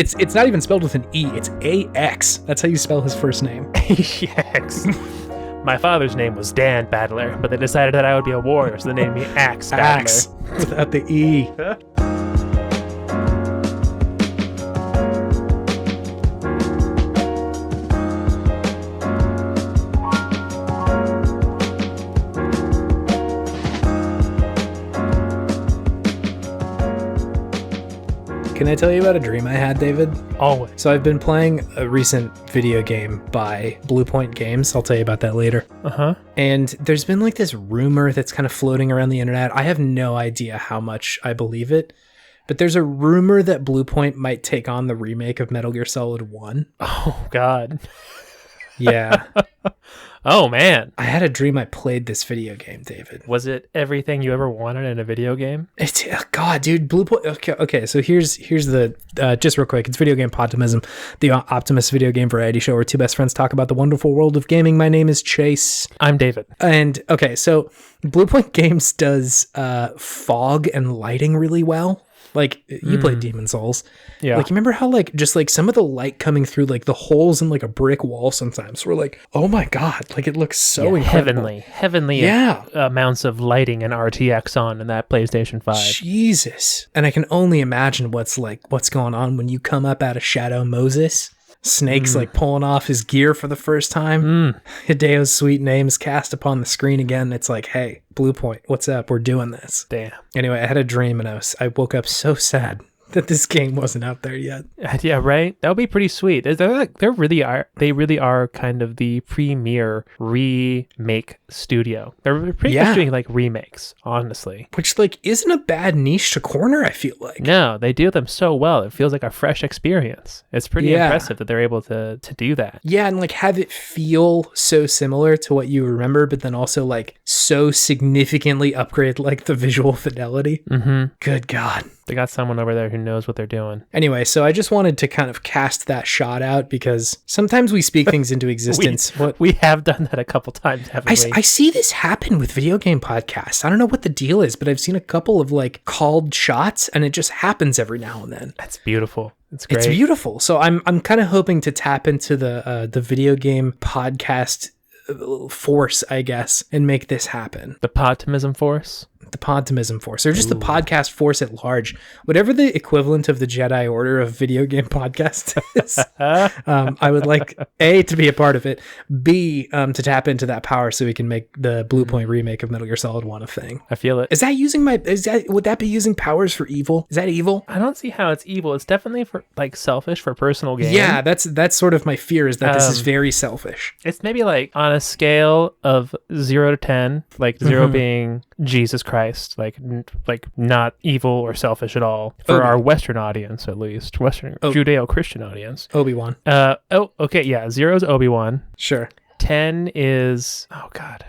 It's not even spelled with an E. It's A-X. That's how you spell his first name. Axe. My father's name was Dan Battler, but they decided that I would be a warrior, so they named me Axe Battler. Axe, without the E. Can I tell you about a dream I had, David? Always. So I've been playing a recent video game by Bluepoint Games. I'll tell you about that later. Uh-huh. And there's been like this rumor that's kind of floating around the internet. I have no idea how much I believe it, but there's a rumor that Bluepoint might take on the remake of Metal Gear Solid 1. Oh, God. Yeah. Oh, man. I had a dream I played this video game, David. Was it everything you ever wanted in a video game? It's God, dude. Bluepoint. Okay. So here's the just real quick. It's video game Podtimism, the Optimist video game variety show where two best friends talk about the wonderful world of gaming. My name is Chase. I'm David. And okay, so Bluepoint Games does fog and lighting really well. Like, you played Demon's Souls. Yeah. Like, you remember how, like, just, like, some of the light coming through, like, the holes in, like, a brick wall sometimes were like, oh, my God. Like, it looks so incredible. Heavenly amounts of lighting and RTX on in that PlayStation 5. Jesus. And I can only imagine what's going on when you come up out of Shadow Moses. Snake's like pulling off his gear for the first time. Hideo's sweet name is cast upon the screen again. It's like, hey, Bluepoint, what's up? We're doing this. Damn. Anyway, I had a dream and I woke up so sad that this game wasn't out there yet. Yeah, right. That would be pretty sweet. They really are kind of the premier remake studio. They're pretty much doing like remakes, honestly. Which like isn't a bad niche to corner, I feel like. No, they do them so well. It feels like a fresh experience. It's pretty impressive that they're able to do that. Yeah, and like have it feel so similar to what you remember, but then also like so significantly upgrade like the visual fidelity. Mm-hmm. Good God. They got someone over there who knows what they're doing. Anyway, so I just wanted to kind of cast that shot out because sometimes we speak things into existence. We have done that a couple times, haven't we? I see this happen with video game podcasts. I don't know what the deal is, but I've seen a couple of like called shots and it just happens every now and then. That's beautiful. It's great. It's beautiful. So I'm kind of hoping to tap into the video game podcast force, I guess, and make this happen. The Podtimism force? The Podtimism force, or just the podcast force at large, whatever the equivalent of the Jedi Order of video game podcast is. I would like A, to be a part of it, B, to tap into that power so we can make the Bluepoint remake of Metal Gear Solid 1 a thing. I feel it. Would that be using powers for evil? Is that evil? I don't see how it's evil. It's definitely for like selfish for personal gain. Yeah, that's sort of my fear, is that this is very selfish. It's maybe like on a scale of 0 to 10, like 0 being Jesus Christ, like not evil or selfish at all for our Western audience, at least Western Judeo-Christian audience. Obi-Wan. Okay, yeah. 0 is Obi-Wan. Sure. 10 is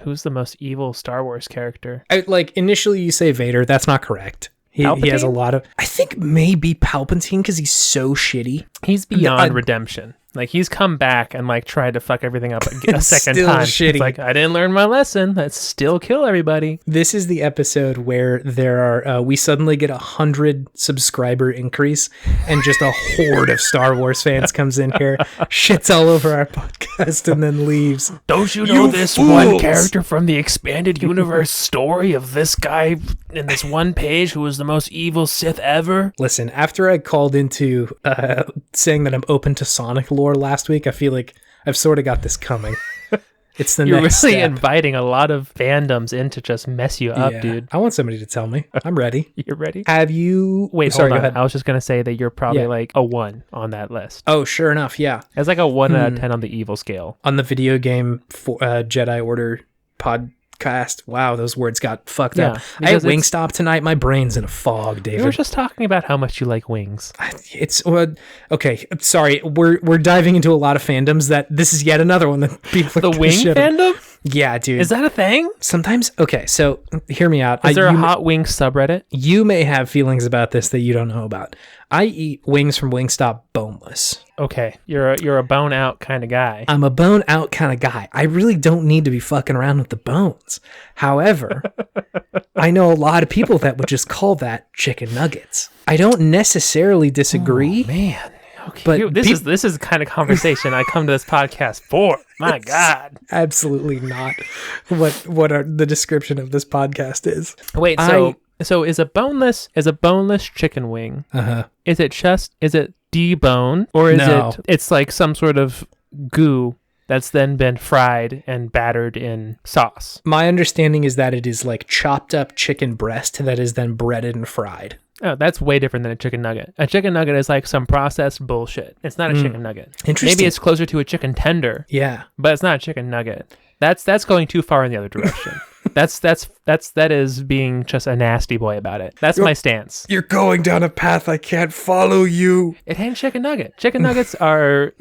who's the most evil Star Wars character? Initially you say Vader. That's not correct. He has a lot of. I think maybe Palpatine because he's so shitty. He's beyond redemption. Like, he's come back and, like, tried to fuck everything up a second time. Shitty. It's like, I didn't learn my lesson. Let's still kill everybody. This is the episode where there are, we suddenly get 100 subscriber increase and just a horde of Star Wars fans comes in here, shits all over our podcast, and then leaves. Don't you know this fools. One character from the expanded universe story of this guy in this one page who was the most evil Sith ever? Listen, after I called into saying that I'm open to Sonic lore last week, I feel like I've sort of got this coming. It's the You're next really step. Inviting a lot of fandoms in to just mess you up, dude. I want somebody to tell me. I'm ready. You're ready? Have you... Wait, sorry, hold on. go ahead. I was just going to say that you're probably like a 1 on that list. Oh, sure enough, yeah. It's like a 1 out of 10 on the evil scale. On the video game Jedi Order podcast. Wow, those words got fucked up. I had Wingstop tonight. My brain's in a fog, David. We were just talking about how much you like wings. It's okay. Sorry, we're diving into a lot of fandoms. That this is yet another one that people the wing fandom. Yeah, dude. Is that a thing? Sometimes. Okay, so hear me out. Is there a hot wing subreddit? You may have feelings about this that you don't know about. I eat wings from Wingstop boneless. Okay, you're a bone out kind of guy. I'm a bone out kind of guy. I really don't need to be fucking around with the bones. However, I know a lot of people that would just call that chicken nuggets. I don't necessarily disagree. Oh, man. But this is the kind of conversation I come to this podcast for. My God. Absolutely not what the description of this podcast is. Wait, so is a boneless chicken wing? Is it debone, or is it's like some sort of goo that's then been fried and battered in sauce? My understanding is that it is like chopped up chicken breast that is then breaded and fried. Oh, that's way different than a chicken nugget. A chicken nugget is like some processed bullshit. It's not a chicken nugget. Interesting. Maybe it's closer to a chicken tender. Yeah. But it's not a chicken nugget. That's going too far in the other direction. that is being just a nasty boy about it. That's my stance. You're going down a path I can't follow you. It ain't chicken nugget. Chicken nuggets are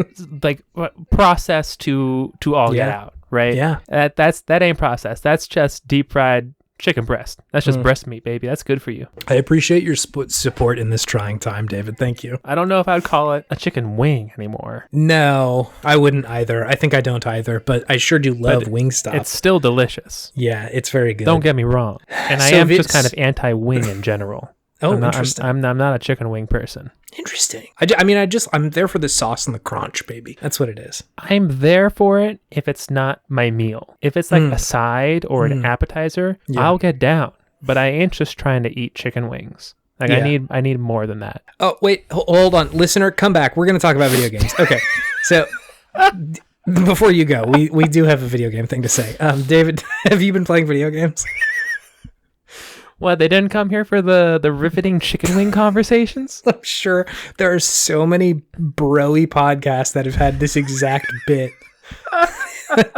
like processed to all get out, right? Yeah. That ain't processed. That's just deep fried chicken breast. That's just breast meat, baby. That's good for you. I appreciate your support in this trying time, David. Thank you. I don't know if I would call it a chicken wing anymore. No, I wouldn't either. I think I don't either, but I sure do love Wingstop. It's still delicious. Yeah, it's very good. Don't get me wrong. And I am just kind of anti-wing in general. Interesting. I'm not a chicken wing person. Interesting. I'm there for the sauce and the crunch, baby. That's what it is. I'm there for it if it's not my meal. If it's like a side or an appetizer, I'll get down. But I ain't just trying to eat chicken wings. Like I need more than that. Oh, wait, hold on. Listener, come back. We're going to talk about video games. Okay. So before you go, we do have a video game thing to say. David, have you been playing video games? What, they didn't come here for the riveting chicken wing conversations? I'm sure there are so many bro-y podcasts that have had this exact bit.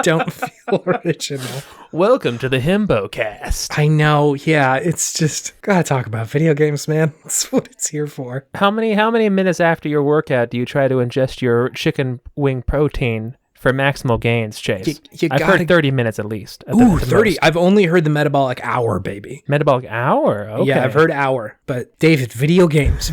Don't feel original. Welcome to the Himbo Cast. I know, yeah. It's just, gotta talk about video games, man. That's what it's here for. How many minutes after your workout do you try to ingest your chicken wing protein for maximal gains, Chase? I've heard 30 minutes at least. Ooh, 30. I've only heard the metabolic hour, baby. Metabolic hour? Okay. Yeah, I've heard hour. But David, video games.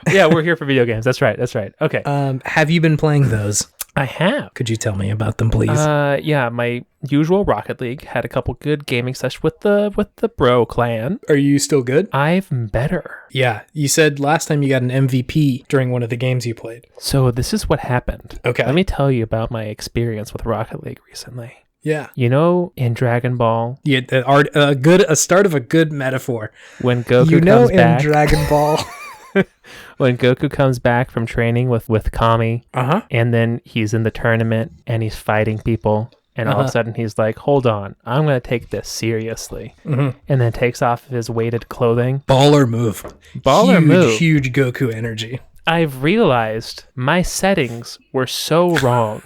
Yeah, we're here for video games. That's right. Okay. Have you been playing those? I have. Could you tell me about them, please? Yeah, my usual Rocket League had a couple good gaming sessions with the bro clan. Are you still good? I'm better. Yeah, you said last time you got an MVP during one of the games you played. So this is what happened. Okay. Let me tell you about my experience with Rocket League recently. Yeah. You know, in Dragon Ball. Yeah, a start of a good metaphor. When Goku comes back. In Dragon Ball. When Goku comes back from training with Kami, and then he's in the tournament and he's fighting people, and all of a sudden he's like, hold on, I'm going to take this seriously. And then takes off his weighted clothing. Baller move. Huge Goku energy. I've realized my settings were so wrong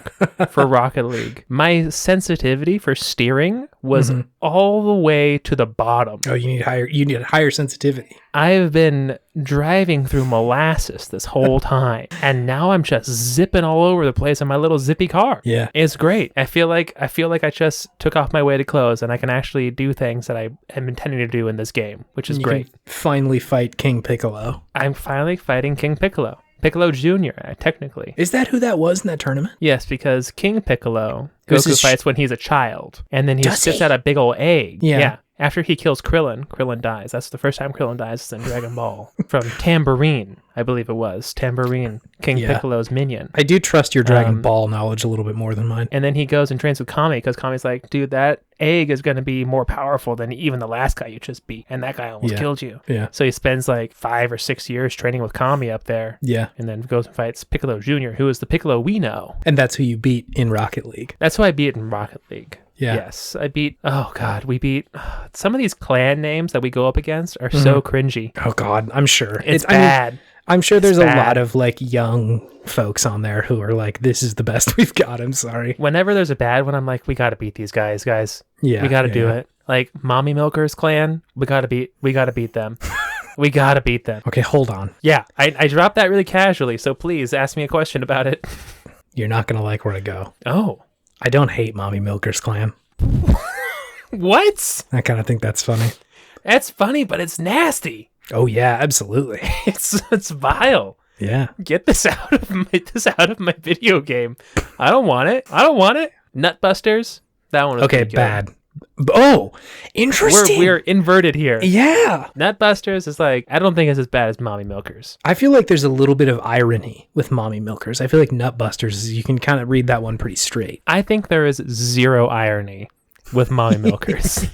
for Rocket League. My sensitivity for steering was all the way to the bottom. Oh, you need higher sensitivity. I've been driving through molasses this whole time, and now I'm just zipping all over the place in my little zippy car. Yeah. It's great. I feel like I just took off my weighted clothes and I can actually do things that I am intending to do in this game, which is great. Can finally fight King Piccolo. I'm finally fighting King Piccolo. Piccolo Jr., technically. Is that who that was in that tournament? Yes, because King Piccolo, Goku fights when he's a child, and then he spits out a big old egg. Yeah. After he kills Krillin dies. That's the first time Krillin dies in Dragon Ball. From Tambourine, I believe it was. Tambourine, King Piccolo's minion. I do trust your Dragon Ball knowledge a little bit more than mine. And then he goes and trains with Kami, because Kami's like, dude, that egg is going to be more powerful than even the last guy you just beat. And that guy almost killed you. Yeah. So he spends like 5 or 6 years training with Kami up there. Yeah. And then goes and fights Piccolo Jr., who is the Piccolo we know. And that's who you beat in Rocket League. That's who I beat in Rocket League. Yeah. Yes, we beat some of these clan names that we go up against are so cringy. Oh God, I'm sure. It's bad. I'm sure there's a lot of like young folks on there who are like, this is the best we've got. I'm sorry. Whenever there's a bad one, I'm like, we got to beat these guys. Yeah. We got to do it. Like Mommy Milkers clan, we got to beat them. We got to beat them. Okay, hold on. Yeah, I dropped that really casually, so please ask me a question about it. You're not going to like where to go. Oh. I don't hate Mommy Milkers clan. What? I kind of think that's funny. That's funny, but it's nasty. Oh yeah, absolutely. It's vile. Yeah. Get this out of my video game. I don't want it. Nutbusters. That one was okay. pretty good. Oh, interesting. We're inverted here. Yeah. Nutbusters is like, I don't think it's as bad as Mommy Milkers. I feel like there's a little bit of irony with Mommy Milkers. I feel like Nutbusters, you can kind of read that one pretty straight. I think there is zero irony with Mommy Milkers.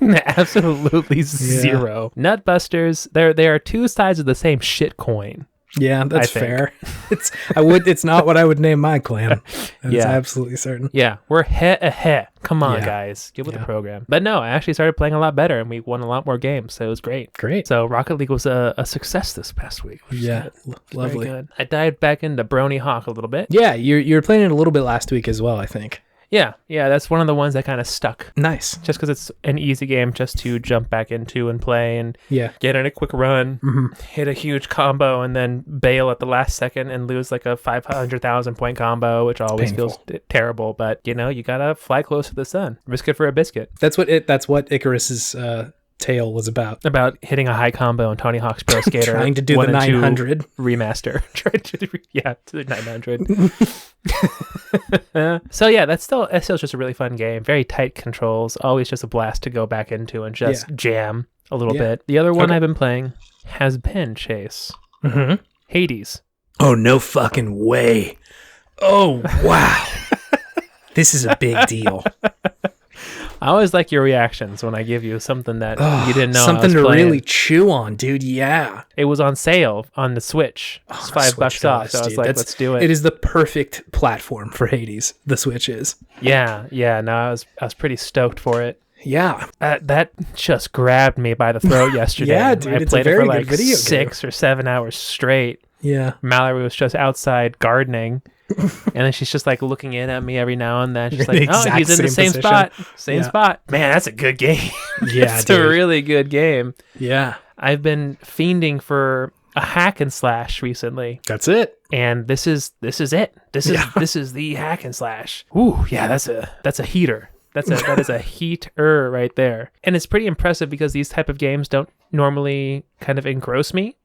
Absolutely zero. Nutbusters, they are two sides of the same shit coin. Yeah, that's fair. It's not what I would name my clan. That's absolutely certain. Yeah, we're ahead. Come on, guys, get with the program. But no, I actually started playing a lot better, and we won a lot more games, so it was great. Great. So Rocket League was a success this past week. Yeah, lovely. Very good. I dived back into Brony Hawk a little bit. Yeah, you were playing it a little bit last week as well, I think. Yeah, that's one of the ones that kind of stuck. Nice. Just because it's an easy game just to jump back into and play and get in a quick run, hit a huge combo, and then bail at the last second and lose like a 500,000 point combo, which always feels terrible. But, you gotta fly close to the sun. Risk it for a biscuit. That's what Icarus's tale was about. About hitting a high combo in Tony Hawk's Pro Skater. Trying to do the 900. Remaster. To the 900. So yeah, that's still just a really fun game. Very tight controls. Always just a blast to go back into and just jam a little bit. The other one I've been playing has been Chase. Hades. Oh, no fucking way. Oh, wow. This is a big deal. I always like your reactions when I give you something that you didn't know. Something to playing. Really chew on, dude. Yeah. It was on sale on the Switch. It's $5 off. So I was like, let's do it. It is the perfect platform for Hades. The Switch is. Yeah. No, I was pretty stoked for it. Yeah. That just grabbed me by the throat yesterday. Yeah, dude. I It's played a very it for good like video 6 or 7 hours straight. Yeah. Mallory was just outside gardening. And then she's just like looking in at me every now and then. She's like, oh, he's in the same spot. Same spot. Man, that's a good game. Yeah, it's a really good game. Yeah. I've been fiending for a hack and slash recently. That's it. And this is it. This is the hack and slash. Ooh, yeah, that's a heater. That is a heater right there. And it's pretty impressive because these type of games don't normally kind of engross me.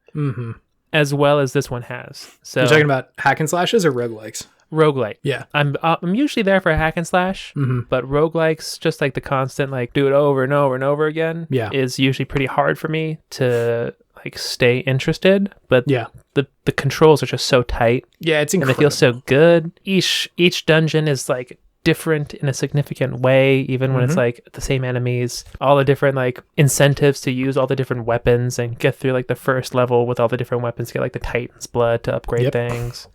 As well as this one has. So you're talking about hack and slashes or roguelikes? Roguelike. Yeah. I'm usually there for a hack and slash, but roguelikes, just like the constant like do it over and over and over again, is usually pretty hard for me to like stay interested. But the controls are just so tight. Yeah, it's incredible. And they feel so good. Each dungeon is like different in a significant way, even when it's like the same enemies. All the different like incentives to use all the different weapons and get through like the first level with all the different weapons, get like the Titan's blood to upgrade things.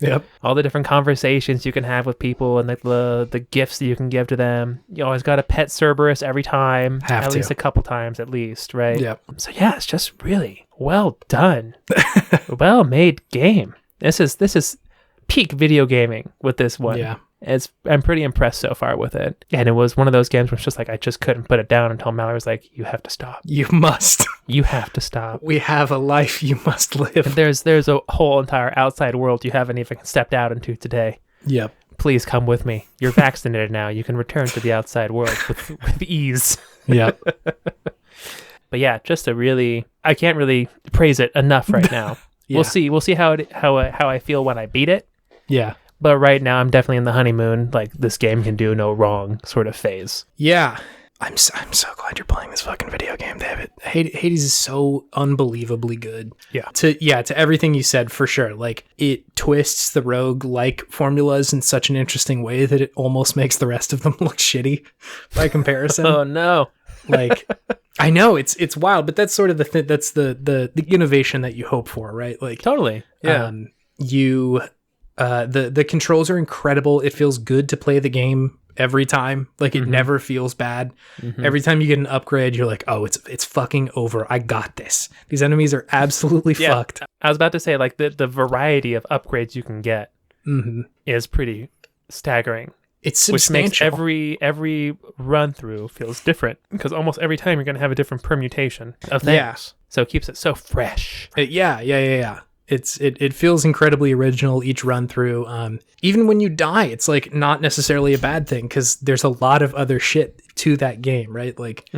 All the different conversations you can have with people and like the gifts that you can give to them. You always got to pet Cerberus every time, at least a couple times at least, right? So yeah, it's just really well done. Well made game. This is peak video gaming with this one. I'm pretty impressed so far with it. And it was one of those games where it's just like, I just couldn't put it down until Mallory was like, you have to stop. You must. You have to stop. We have a life you must live. And there's a whole entire outside world you haven't even stepped out into today. Yep. Please come with me. You're vaccinated now. You can return to the outside world with ease. Yep. But yeah, just I can't really praise it enough right now. We'll see how I feel when I beat it. Yeah. But right now, I'm definitely in the honeymoon, like this game can do no wrong sort of phase. Yeah. I'm so glad you're playing this fucking video game, David. Hades is so unbelievably good. Yeah. To everything you said, for sure. Like, it twists the rogue-like formulas in such an interesting way that it almost makes the rest of them look shitty by comparison. Oh, no. Like, I know, it's wild, but that's sort of that's the innovation that you hope for, right? Like, totally. Yeah. The controls are incredible. It feels good to play the game every time. Like, it never feels bad. Every time you get an upgrade, you're like, oh, it's fucking over. I got this. These enemies are absolutely fucked. I was about to say, like, the variety of upgrades you can get is pretty staggering. It's substantial. Which makes every run through feels different, because almost every time you're going to have a different permutation of things. Yeah. So it keeps it so fresh. Yeah. It feels incredibly original each run through. Even when you die, it's like not necessarily a bad thing, because there's a lot of other shit to that game, right? Like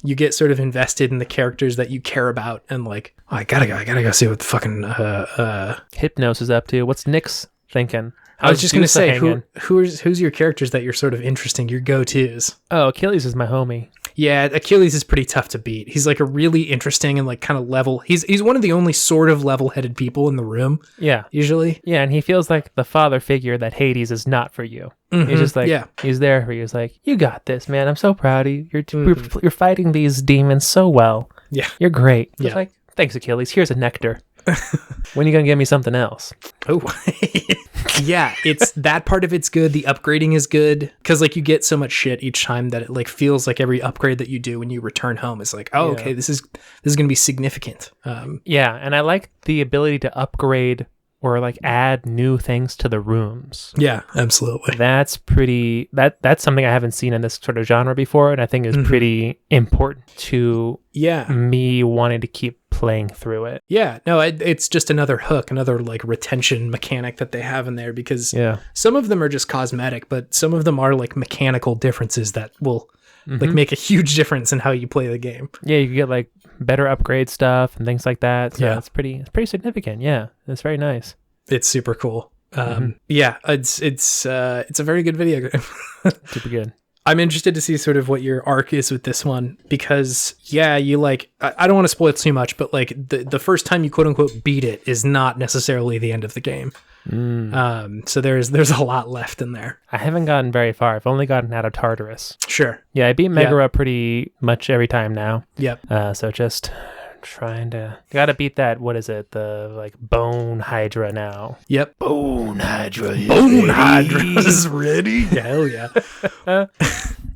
you get sort of invested in the characters that you care about, and like, oh, I gotta go see what the fucking Hypnos is up to. What's Nick's thinking? I was just going to say, hanging? who's your characters that you're sort of interesting, your go-tos? Oh, Achilles is my homie. Yeah, Achilles is pretty tough to beat. He's like a really interesting and like kind of level. He's one of the only sort of level-headed people in the room. Yeah. Usually. Yeah, and he feels like the father figure that Hades is not for you. He's just like, he's there for you. He's like, you got this, man. I'm so proud of you. You're fighting these demons so well. Yeah. You're great. Yeah. It's like, thanks, Achilles. Here's a nectar. When are you going to give me something else? Oh, yeah, it's that part of it's good. The upgrading is good because like you get so much shit each time that it like feels like every upgrade that you do when you return home is like, oh, okay, this is going to be significant. Yeah, and I like the ability to upgrade or like add new things to the rooms. Yeah, absolutely. That's pretty. That's something I haven't seen in this sort of genre before, and I think is pretty important to me wanting to keep playing through it. Yeah, no, it's just another hook, another like retention mechanic that they have in there because some of them are just cosmetic, but some of them are like mechanical differences that will like make a huge difference in how you play the game. Yeah, you get like better upgrade stuff and things like that. So it's pretty significant. Yeah, it's very nice. It's super cool. Yeah, it's a very good video game. Super good. I'm interested to see sort of what your arc is with this one because you like, I don't want to spoil too much, but like the first time you quote unquote beat it is not necessarily the end of the game. So there's a lot left in there. I haven't gotten very far. I've only gotten out of Tartarus. Sure. Yeah, I beat Megara pretty much every time now. Yep. So just trying to gotta beat that. What is it? The like Bone Hydra now. Yep. Bone Hydra. Bone Hydra is ready. Hell yeah.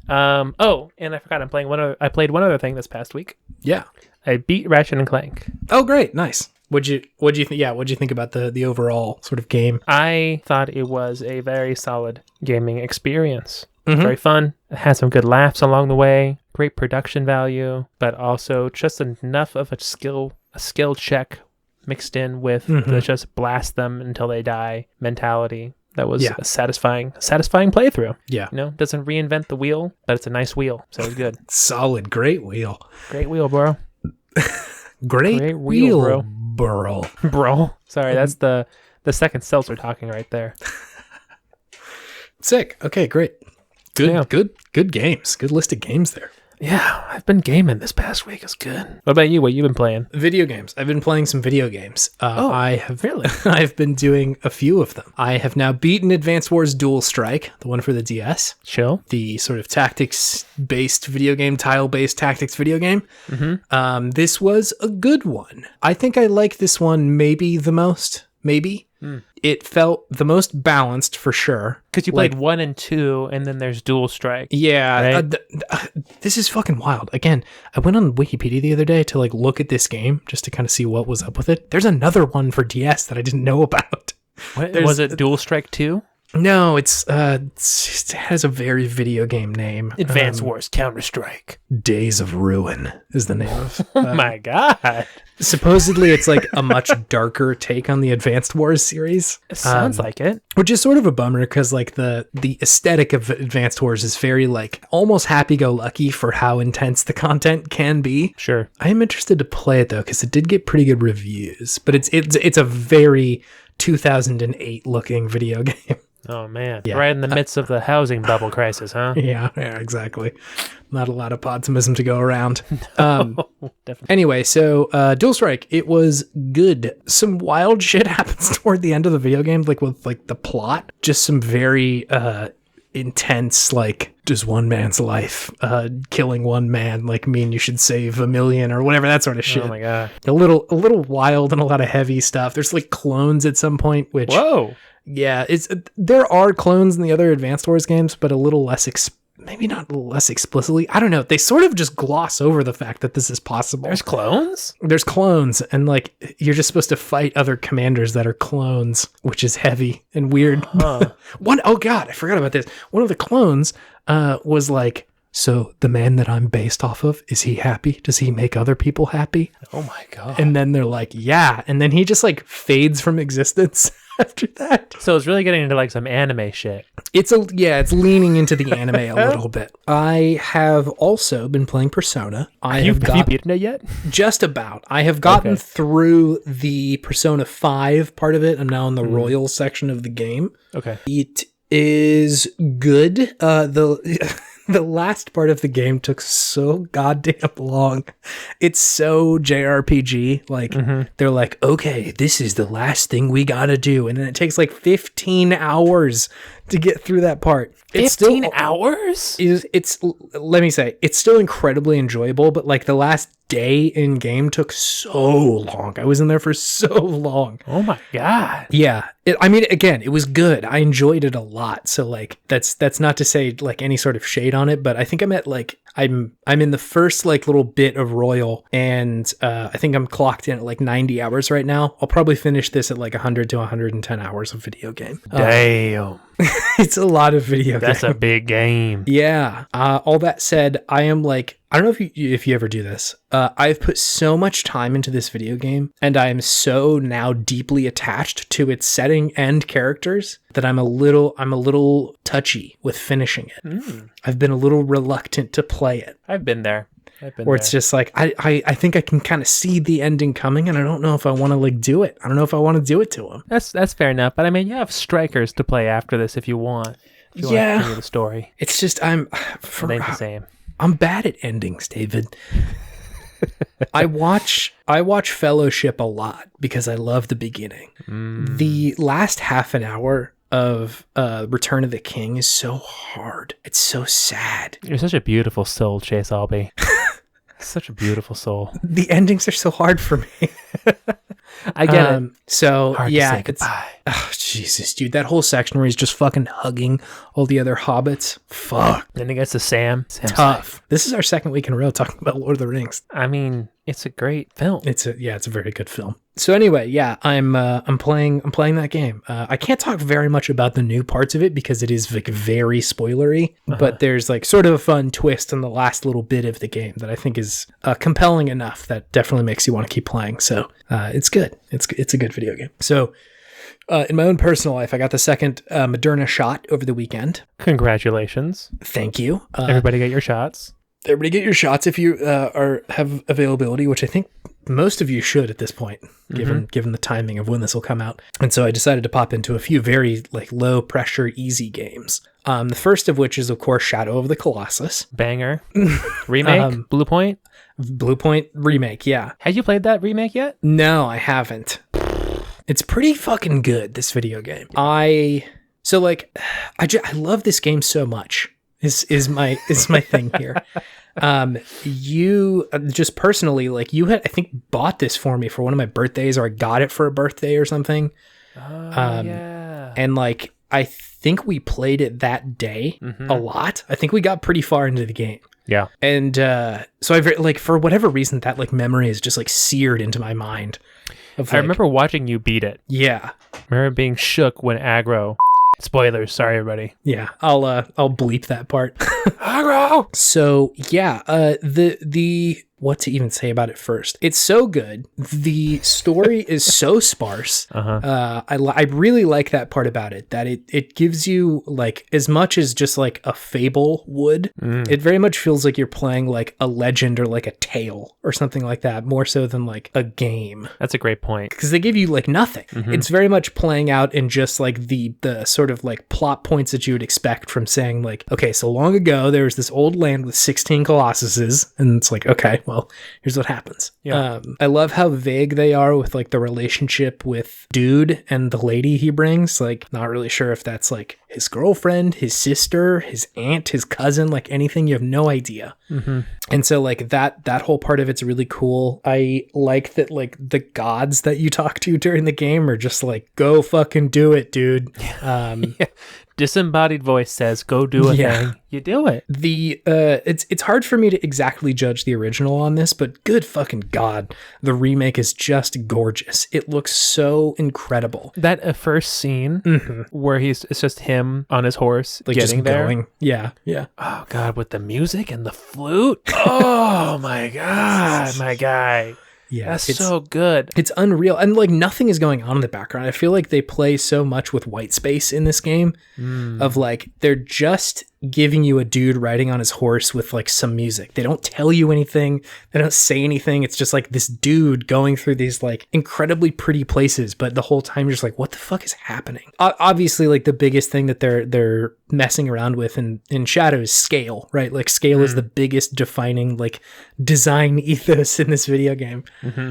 Oh, and I forgot. I played one other thing this past week. Yeah. I beat Ratchet and Clank. Oh, great. Nice. What'd you think? Yeah. What'd you think about the overall sort of game? I thought it was a very solid gaming experience. Very fun. It had some good laughs along the way. Great production value, but also just enough of a skill check mixed in with the just blast them until they die mentality. That was a satisfying playthrough. Yeah. Doesn't reinvent the wheel, but it's a nice wheel, so it's good. Solid, great wheel. Great wheel, bro. Great wheel, bro. Bro. Sorry, that's the second seltzer talking right there. Sick. Okay, great. Good games. Good list of games there. Yeah, I've been gaming this past week. It's good. What about you? What you been playing? Video games. I've been playing some video games. I have really. I've been doing a few of them. I have now beaten Advance Wars Dual Strike, the one for the DS. Chill. The sort of tactics-based video game, tile-based tactics video game. This was a good one. I think I like this one maybe the most. Maybe. It felt the most balanced for sure. Because you played 1 and 2, and then there's Dual Strike. Yeah. Right? This is fucking wild. Again, I went on Wikipedia the other day to like look at this game just to kind of see what was up with it. There's another one for DS that I didn't know about. Was it Dual Strike 2? No, it has a very video game name. Advance Wars Counter-Strike. Days of Ruin is the name of. Oh my god. Supposedly it's like a much darker take on the Advanced Wars series. It sounds like it. Which is sort of a bummer because like the aesthetic of Advanced Wars is very like almost happy-go-lucky for how intense the content can be. Sure. I am interested to play it though because it did get pretty good reviews, but it's a very 2008 looking video game. Oh, man. Yeah. Right in the midst of the housing bubble crisis, huh? Yeah, exactly. Not a lot of Podtimism to go around. Definitely. Anyway, so Dual Strike, it was good. Some wild shit happens toward the end of the video game, like with like the plot. Just some very intense, like, does one man's life killing one man like mean you should save 1 million or whatever, that sort of shit. Oh my god. A little wild and a lot of heavy stuff. There's like clones at some point, which... Whoa! Yeah, there are clones in the other Advanced Wars games, but a little less, maybe not less explicitly. I don't know. They sort of just gloss over the fact that this is possible. There's clones? There's clones, and like you're just supposed to fight other commanders that are clones, which is heavy and weird. Oh god, I forgot about this. One of the clones was like so the man that I'm based off of, is he happy? Does he make other people happy? Oh my God. And then they're like, yeah. And then he just like fades from existence after that. So it's really getting into like some anime shit. It's leaning into the anime a little bit. I have also been playing Persona. Have you beaten it yet? Just about. I have gotten through the Persona 5 part of it. I'm now in the Royal section of the game. Okay. It is good. The last part of the game took so goddamn long. It's so JRPG. Like, they're like, okay, this is the last thing we gotta do. And then it takes like 15 hours to get through that part. 15 hours? Let me say, it's still incredibly enjoyable, but like the last day in game took so long. I was in there for so long. Oh my God. Yeah. Again, it was good. I enjoyed it a lot. So like that's not to say like any sort of shade on it, but I think I'm at like I'm in the first like little bit of Royal, and I think I'm clocked in at like 90 hours right now. I'll probably finish this at like 100 to 110 hours of video game. Damn. It's a lot of video game. That's a big game. Yeah. All that said, I am like, I don't know if you ever do this. I've put so much time into this video game, and I am so now deeply attached to its setting and characters that I'm a little touchy with finishing it. I've been a little reluctant to play it. I've been there. It's just like, I think I can kind of see the ending coming, and I don't know if I want to like do it. I don't know if I want to do it to him. That's fair enough. But I mean, you have Strikers to play after this if you want. If you want to continue the story. It's just, It ain't the same. I'm bad at endings, David. I watch Fellowship a lot because I love the beginning. The last half an hour of Return of the King is so hard. It's so sad. You're such a beautiful soul, Chase Albee. Such a beautiful soul. The endings are so hard for me. I get it. So Hard yeah, to say goodbye. Oh Jesus, dude, that whole section where he's just fucking hugging all the other hobbits. Fuck. Then it gets to Sam. Sam's Tough. like, This is our second week in a row talking about Lord of the Rings. I mean, it's a great film. It's a very good film. So anyway, yeah, I'm playing that game. I can't talk very much about the new parts of it because it is like very spoilery, but there's like sort of a fun twist in the last little bit of the game that I think is compelling enough that definitely makes you want to keep playing. So it's good. It's a good video game. So in my own personal life, I got the second Moderna shot over the weekend. Congratulations. Thank you. Everybody get your shots. Everybody get your shots if you have availability, which I think most of you should at this point, given the timing of when this will come out. And so I decided to pop into a few very like low pressure, easy games. The first of which is, of course, Shadow of the Colossus. Banger. Remake? Blue Point remake, yeah. Have you played that remake yet? No, I haven't. It's pretty fucking good, this video game. I love this game so much. Is my thing here. You just personally, like, you had, I think, bought this for me for one of my birthdays, or I got it for a birthday or something. Yeah. And like, I think we played it that day a lot. I think we got pretty far into the game. Yeah. And so I've like, for whatever reason, that like memory is just like seared into my mind. I remember watching you beat it. Yeah. I remember being shook when aggro. Spoilers, sorry everybody. Yeah, I'll bleep that part. Aggro. So yeah, the what to even say about it first? It's so good. The story is so sparse. I really like that part about it, that it gives you like as much as just like a fable would. It very much feels like you're playing like a legend or like a tale or something like that, more so than like a game. That's a great point. Because they give you like nothing. It's very much playing out in just like the sort of like plot points that you would expect from saying like, okay, so long ago there was this old land with 16 Colossuses, and it's like, okay, well, here's what happens. Yeah. I love how vague they are with like the relationship with Dude and the lady he brings. Like, not really sure if that's like his girlfriend, his sister, his aunt, his cousin, like anything. You have no idea. And so like that whole part of it's really cool. I like that like the gods that you talk to during the game are just like, go fucking do it, dude. Disembodied voice says, go do a thing. You do it. It's hard for me to exactly judge the original on this, but good fucking God, the remake is just gorgeous. It looks so incredible. That first scene where it's just him on his horse, Like getting just there. going. Yeah. Oh God, with the music and the flute. Oh my God, my guy. Yeah, That's so good. It's unreal. And like nothing is going on in the background. I feel like they play so much with white space in this game of like they're just giving you a dude riding on his horse with like some music. They don't tell you anything. They don't say anything. It's just like this dude going through these like incredibly pretty places, but the whole time you're just like, what the fuck is happening? Obviously, like the biggest thing that they're messing around with in Shadow is scale, right? Like scale is the biggest defining like design ethos in this video game.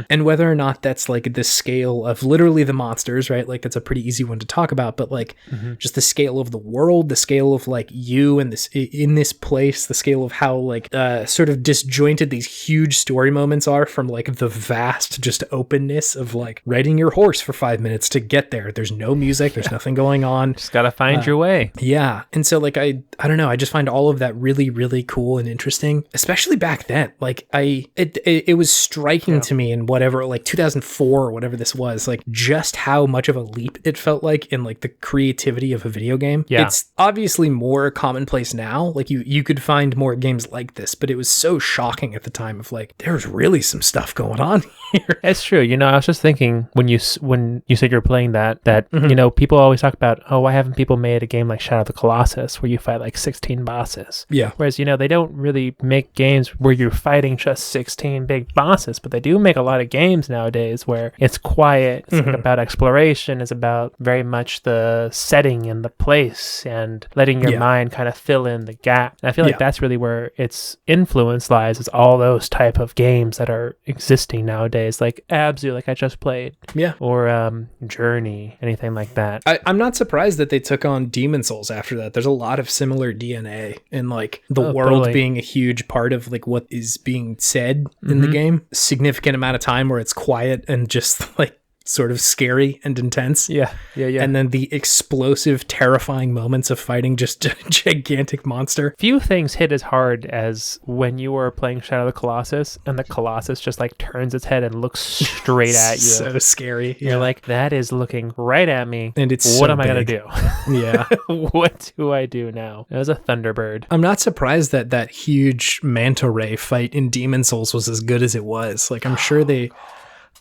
And whether or not that's like the scale of literally the monsters, right? Like that's a pretty easy one to talk about, but like just the scale of the world, the scale of like you and this in this place, the scale of how like sort of disjointed these huge story moments are from like the vast just openness of like riding your horse for 5 minutes to get there. There's no music, there's nothing going on. Just gotta find your way. Yeah. And so like I don't know, I just find all of that really, really cool and interesting, especially back then. Like it was striking to me in whatever, like 2004 or whatever this was, like just how much of a leap it felt like in like the creativity of a video game. Yeah. It's obviously more commonplace now. Like you could find more games like this, but it was so shocking at the time of like, there's really some stuff going on here. It's true. You know, I was just thinking when you said you're playing that you know, people always talk about, oh, why haven't people made a game like Shadow of the Colossus where you fight like 16 bosses? Yeah. Whereas, you know, they don't really make games where you're fighting just 16 big bosses, but they do make a lot of games nowadays where it's quiet, it's like about exploration, it's about very much the setting and the place and letting your mind kind of fill in the gap. And I feel like that's really where its influence lies, is all those type of games that are existing nowadays, like Abzu, like I just played, or Journey, anything like that. I'm not surprised that they took on Demon Souls after that. There's a lot of similar DNA in like the world being a huge part of like what is being said in the game. Significant amount of time where it's quiet and just like sort of scary and intense. Yeah. And then the explosive, terrifying moments of fighting just a gigantic monster. Few things hit as hard as when you were playing Shadow of the Colossus and the Colossus just like turns its head and looks straight at you. So scary. You're like, that is looking right at me. And it's what so am I going to big. do? Yeah. What do I do now? It was a Thunderbird. I'm not surprised that that huge manta ray fight in Demon Souls was as good as it was. Like, I'm sure they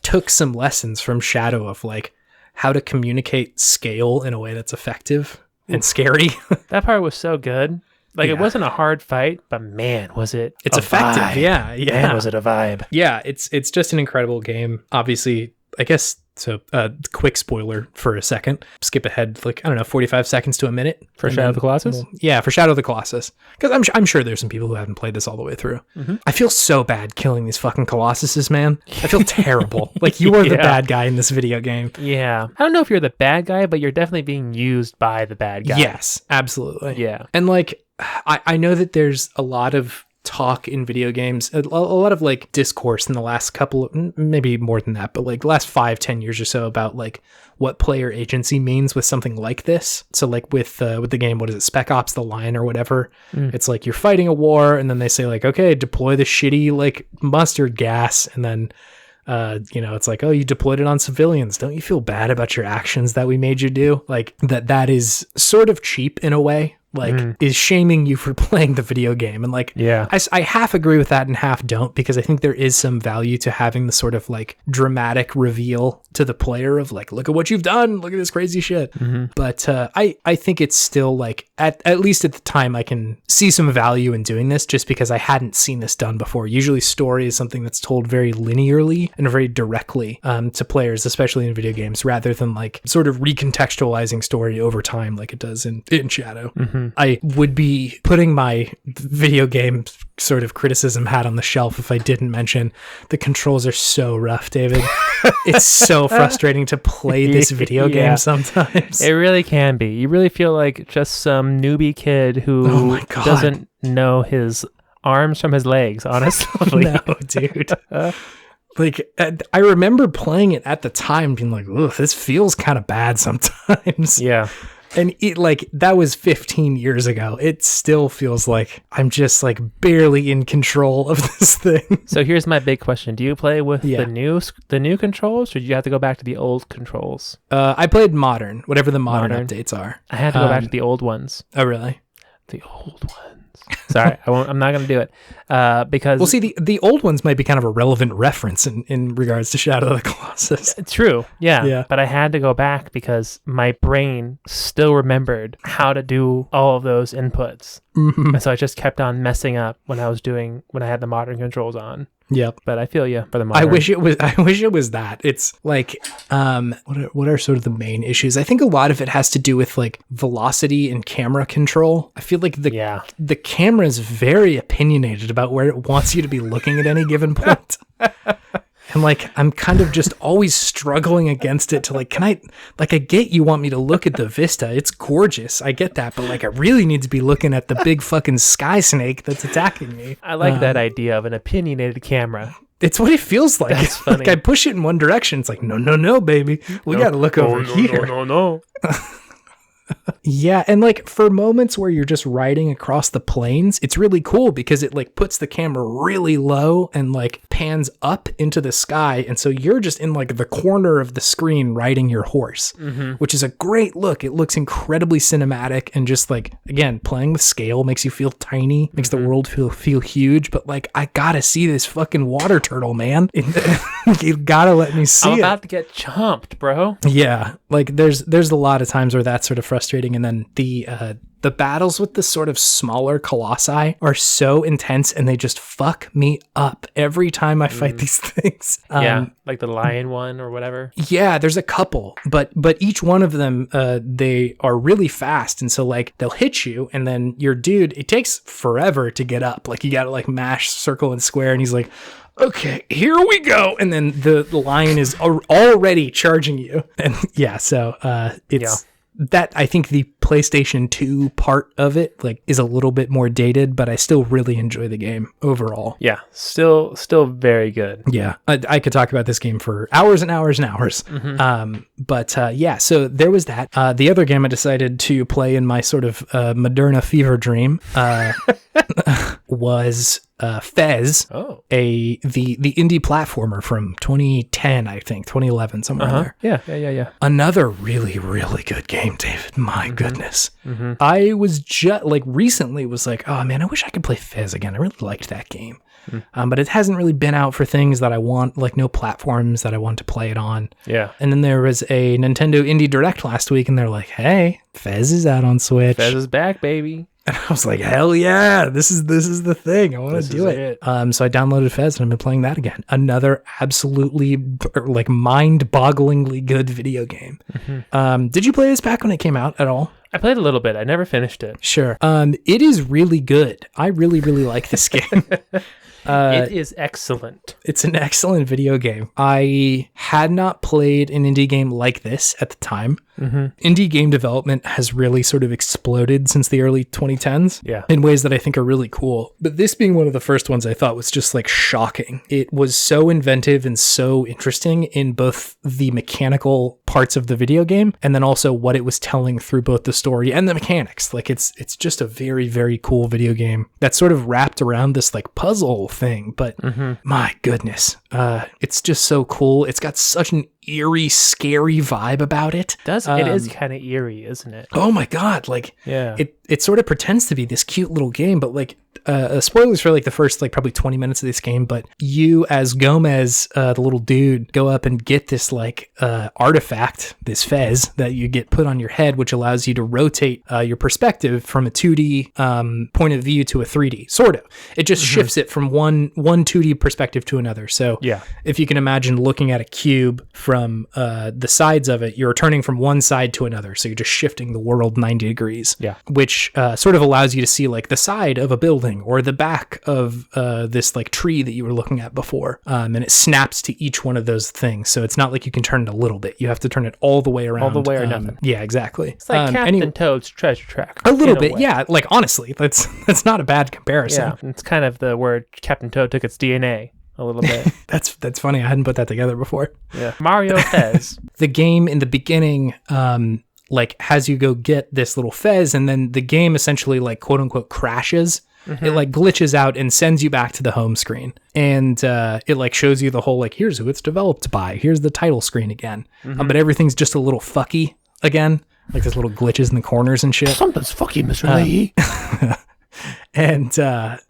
took some lessons from Shadow of like how to communicate scale in a way that's effective and scary. That part was so good. Like it wasn't a hard fight, but man, was it it's effective. Vibe. Yeah. Man, was it a vibe. Yeah, it's just an incredible game. Obviously, I guess so quick spoiler for a second. Skip ahead like I don't know 45 seconds to a minute for Shadow of the Colossus. Yeah, for Shadow of the Colossus, because I'm sure there's some people who haven't played this all the way through. I feel so bad killing these fucking Colossuses, man. I feel terrible. Like you are the bad guy in this video game. Yeah, I don't know if you're the bad guy, but you're definitely being used by the bad guy. Yes, absolutely. Yeah, and like I know that there's a lot of talk in video games, a lot of like discourse in the last couple of, maybe more than that, but like the last 5-10 years or so about like what player agency means with something like this. So like with the game, what is it, Spec Ops: The Line or whatever, it's like you're fighting a war and then they say like, okay, deploy the shitty like mustard gas, and then you know, it's like, oh, you deployed it on civilians. Don't you feel bad about your actions that we made you do? Like that is sort of cheap in a way. Like is shaming you for playing the video game. And like, I half agree with that and half don't, because I think there is some value to having the sort of like dramatic reveal to the player of like, look at what you've done, look at this crazy shit. But I think it's still like, at least at the time, I can see some value in doing this just because I hadn't seen this done before. Usually story is something that's told very linearly and very directly to players, especially in video games, rather than like sort of recontextualizing story over time like it does in Shadow. I would be putting my video game sort of criticism hat on the shelf if I didn't mention the controls are so rough, David. It's so frustrating to play this video game sometimes. It really can be. You really feel like just some newbie kid who doesn't know his arms from his legs, honestly. No, dude. Like, I remember playing it at the time being like, ugh, this feels kind of bad sometimes. Yeah. And it like that was 15 years ago. It still feels like I'm just like barely in control of this thing. So here's my big question: do you play with the new controls, or do you have to go back to the old controls? I played modern, whatever the modern updates are. I had to go back to the old ones. Oh, really? The old ones. Sorry, I'm not going to do it because. Well, see, the old ones might be kind of a relevant reference in regards to Shadow of the Colossus. True, yeah. But I had to go back because my brain still remembered how to do all of those inputs, and so I just kept on messing up when I had the modern controls on. Yep. But I feel you for the modern. I wish it was that. It's like, what are sort of the main issues? I think a lot of it has to do with like velocity and camera control. I feel like the camera is very opinionated about where it wants you to be looking at any given point. And like, I'm kind of just always struggling against it to like, I get you want me to look at the vista. It's gorgeous. I get that. But like, I really need to be looking at the big fucking sky snake that's attacking me. I like that idea of an opinionated camera. It's what it feels like. That's funny. Like I push it in one direction. It's like, no, baby. We got to look over here. No. Yeah, and like for moments where you're just riding across the plains, it's really cool because it like puts the camera really low and like pans up into the sky, and so you're just in like the corner of the screen riding your horse, which is a great look. It looks incredibly cinematic, and just like, again, playing with scale makes you feel tiny, makes the world feel huge, but like, I gotta see this fucking water turtle, man. You gotta let me see it. I'm about to get chomped, bro. Yeah, like there's a lot of times where that's sort of frustrating, and then the battles with the sort of smaller colossi are so intense, and they just fuck me up every time I fight these things. Like the lion one or whatever. Yeah, there's a couple, but each one of them, they are really fast, and so like they'll hit you, and then your dude, it takes forever to get up. Like you gotta like mash circle and square, and he's like, okay, here we go. And then the lion is already charging you. And yeah, so it's that, I think the PlayStation 2 part of it like is a little bit more dated, but I still really enjoy the game overall. Yeah, still very good. Yeah, I could talk about this game for hours and hours and hours. But yeah, so there was that. The other game I decided to play in my sort of Moderna fever dream was Fez, the indie platformer from 2010, I think 2011, somewhere there. Yeah. Another really, really good game, David. My goodness. I was just like recently was like, oh man, I wish I could play Fez again. I really liked that game. But it hasn't really been out for things that I want, like no platforms that I want to play it on. Yeah. And then there was a Nintendo Indie Direct last week, and they're like, hey, Fez is out on Switch. Fez is back, baby. And I was like, hell yeah, this is the thing. I want to do it. So I downloaded Fez, and I've been playing that again. Another absolutely like mind-bogglingly good video game. Did you play this back when it came out at all? I played a little bit. I never finished it. Sure. It is really good. I really, really like this game. It is excellent. It's an excellent video game. I had not played an indie game like this at the time. Indie game development has really sort of exploded since the early 2010s in ways that I think are really cool. But this being one of the first ones I thought was just like shocking. It was so inventive and so interesting in both the mechanical parts of the video game and then also what it was telling through both the story and the mechanics. Like it's just a very, very cool video game that's sort of wrapped around this like puzzle thing. But my goodness, it's just so cool. It's got such an eerie, scary vibe about it. It is kind of eerie, isn't it? Oh my god, like it sort of pretends to be this cute little game, but like spoilers for like the first like probably 20 minutes of this game, but you as Gomez, the little dude, go up and get this like artifact, this Fez that you get put on your head, which allows you to rotate your perspective from a 2D point of view to a 3D, sort of. It just shifts it from one 2D perspective to another. So if you can imagine looking at a cube from the sides of it, you're turning from one side to another, so you're just shifting the world 90 degrees, which sort of allows you to see like the side of a building or the back of this like tree that you were looking at before, and it snaps to each one of those things. So it's not like you can turn it a little bit, you have to turn it all the way around, all the way or nothing. Yeah, exactly. It's like Captain Toad's Treasure Tracker a little bit. Yeah, like honestly, that's not a bad comparison. It's kind of the where Captain Toad took its DNA a little bit. That's funny. I hadn't put that together before. Mario Fez. The game in the beginning, like has you go get this little fez, and then the game essentially like quote unquote crashes. It like glitches out and sends you back to the home screen, and it like shows you the whole like, here's who it's developed by, here's the title screen again, but everything's just a little fucky again, like there's little glitches in the corners and shit. Something's fucky, Mr. Lee. And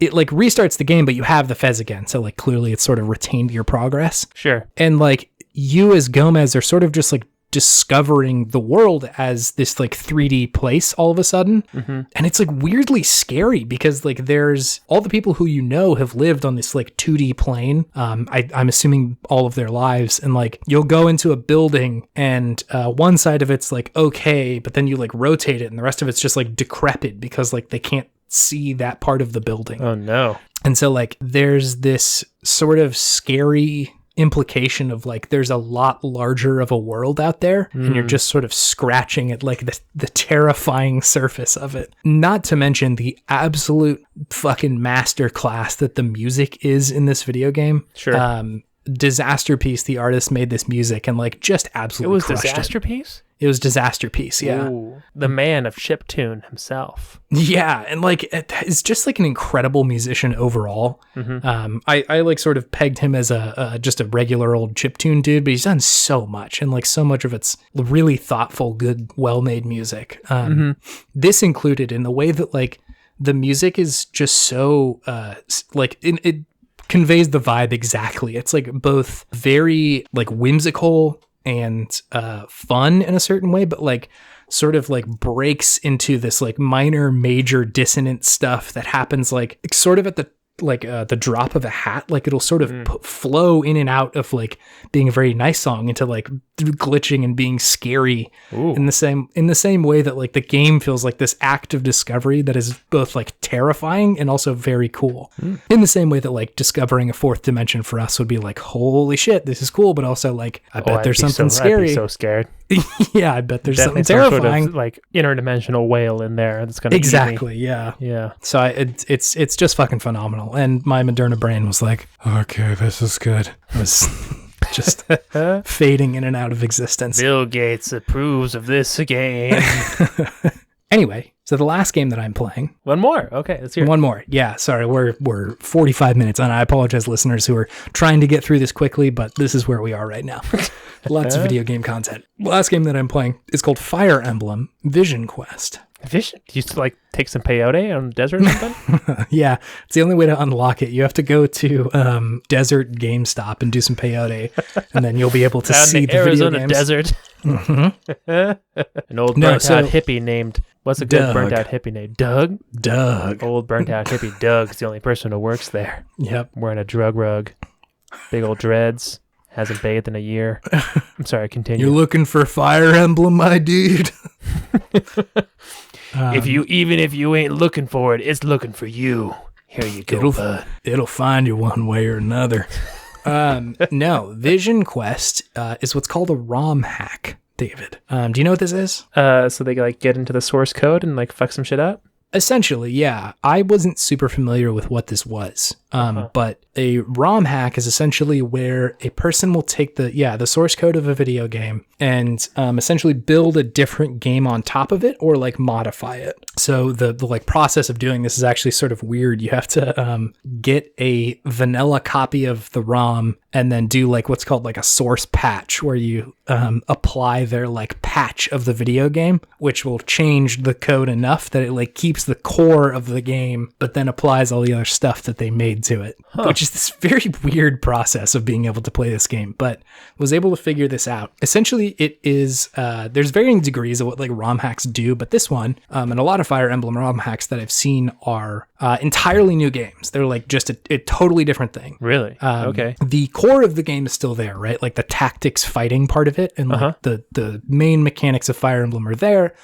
it like restarts the game, but you have the fez again, so like clearly it's sort of retained your progress. Sure. And like you as Gomez are sort of just like discovering the world as this like 3D place all of a sudden. And it's like weirdly scary because like there's all the people who you know have lived on this like 2D plane. I'm assuming all of their lives, and like you'll go into a building and one side of it's like okay, but then you like rotate it and the rest of it's just like decrepit because like they can't see that part of the building. Oh no. And so like there's this sort of scary implication of like there's a lot larger of a world out there, and you're just sort of scratching at like the terrifying surface of it. Not to mention the absolute fucking masterclass that the music is in this video game. Sure. Disasterpiece, the artist, made this music and like just absolutely crushed it. Disasterpiece? It was Disasterpiece, yeah. Ooh, the man of chiptune himself. Yeah, and like it's just like an incredible musician overall. I like sort of pegged him as a just a regular old chiptune dude, but he's done so much, and like so much of it's really thoughtful, good, well-made music. This included, in the way that like the music is just so like it conveys the vibe exactly. It's like both very like whimsical and fun in a certain way, but like sort of like breaks into this like minor major dissonant stuff that happens like sort of at the the drop of a hat. Like it'll sort of flow in and out of like being a very nice song into like glitching and being scary. Ooh. in the same way that like the game feels like this act of discovery that is both like terrifying and also very cool. In the same way that like discovering a fourth dimension for us would be like, holy shit, this is cool, but also like I bet there's something scary. I'd be so scared. Yeah, I bet there's Definitely something terrifying, sort of, like interdimensional whale in there that's gonna exactly. Yeah. So it's just fucking phenomenal, and my Moderna brain was like, okay, this is good. It was just fading in and out of existence. Bill Gates approves of this game. Anyway, so the last game that I'm playing. One more. Okay, let's hear it. One more. Yeah, sorry, we're 45 minutes on. I apologize, listeners who are trying to get through this quickly, but this is where we are right now. Lots of video game content. The last game that I'm playing is called Fire Emblem Vision Quest. Vision? You used to like take some peyote on the desert or something? Yeah, it's the only way to unlock it. You have to go to Desert GameStop and do some peyote, and then you'll be able to see the Arizona video games. desert. An old burnt out hippie named, what's a good Doug. burnt out hippie named? Doug? Doug. Old burnt out hippie Doug's the only person who works there. Yep. Wearing a drug rug. Big old dreads. Hasn't bathed in a year. I'm sorry, continue. You're looking for Fire Emblem, my dude? If you ain't looking for it, it's looking for you. Here you go, bud. It'll find you one way or another. No, Vision Quest is what's called a rom-hack, David. Do you know what this is? So they like get into the source code and like fuck some shit up? Essentially, yeah. I wasn't super familiar with what this was, but a ROM hack is essentially where a person will take the source code of a video game and essentially build a different game on top of it or like modify it. So the like process of doing this is actually sort of weird. You have to get a vanilla copy of the ROM and then do like what's called like a source patch, where you apply their like patch of the video game, which will change the code enough that it like keeps the core of the game, but then applies all the other stuff that they made to it, which is this very weird process of being able to play this game, but was able to figure this out. Essentially, it is, there's varying degrees of what like ROM hacks do, but this one, and a lot of Fire Emblem ROM hacks that I've seen are entirely new games. They're like just a totally different thing. Really? Okay. The core of the game is still there, right? Like the tactics fighting part of it and like the main mechanics of Fire Emblem are there,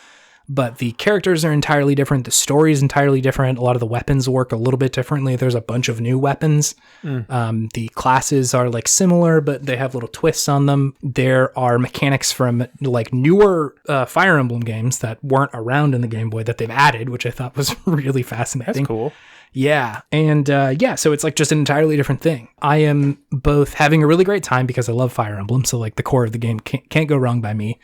but the characters are entirely different. The story is entirely different. A lot of the weapons work a little bit differently. There's a bunch of new weapons. The classes are like similar, but they have little twists on them. There are mechanics from like newer Fire Emblem games that weren't around in the Game Boy that they've added, which I thought was really fascinating. That's cool. Yeah. And so it's like just an entirely different thing. I am both having a really great time because I love Fire Emblem. So like the core of the game can't go wrong by me,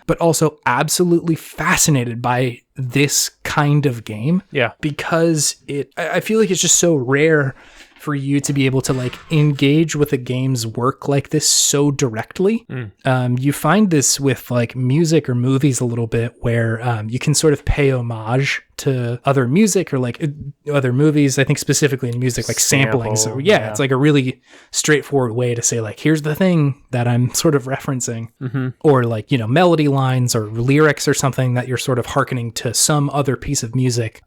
but also absolutely fascinated by this kind of game. Yeah. Because I feel like it's just so rare for you to be able to like engage with a game's work like this so directly. You find this with like music or movies a little bit where you can sort of pay homage to other music or like other movies. I think specifically in music, like sampling. So yeah, it's like a really straightforward way to say like, here's the thing that I'm sort of referencing, or like, you know, melody lines or lyrics or something that you're sort of hearkening to some other piece of music.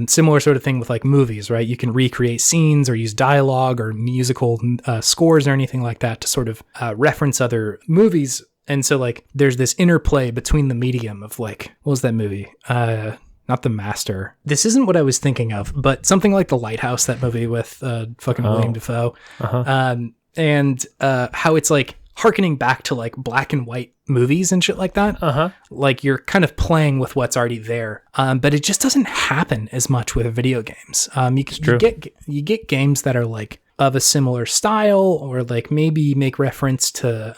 Similar sort of thing with like movies, right? You can recreate scenes or use dialogue or musical scores or anything like that to sort of reference other movies. And so like there's this interplay between the medium of like, what was that movie? Not The Master. This isn't what I was thinking of, but something like The Lighthouse, that movie with fucking William Dafoe. And how it's like hearkening back to like black and white movies and shit like that. Like you're kind of playing with what's already there. But it just doesn't happen as much with video games. You get games that are like of a similar style or like maybe make reference to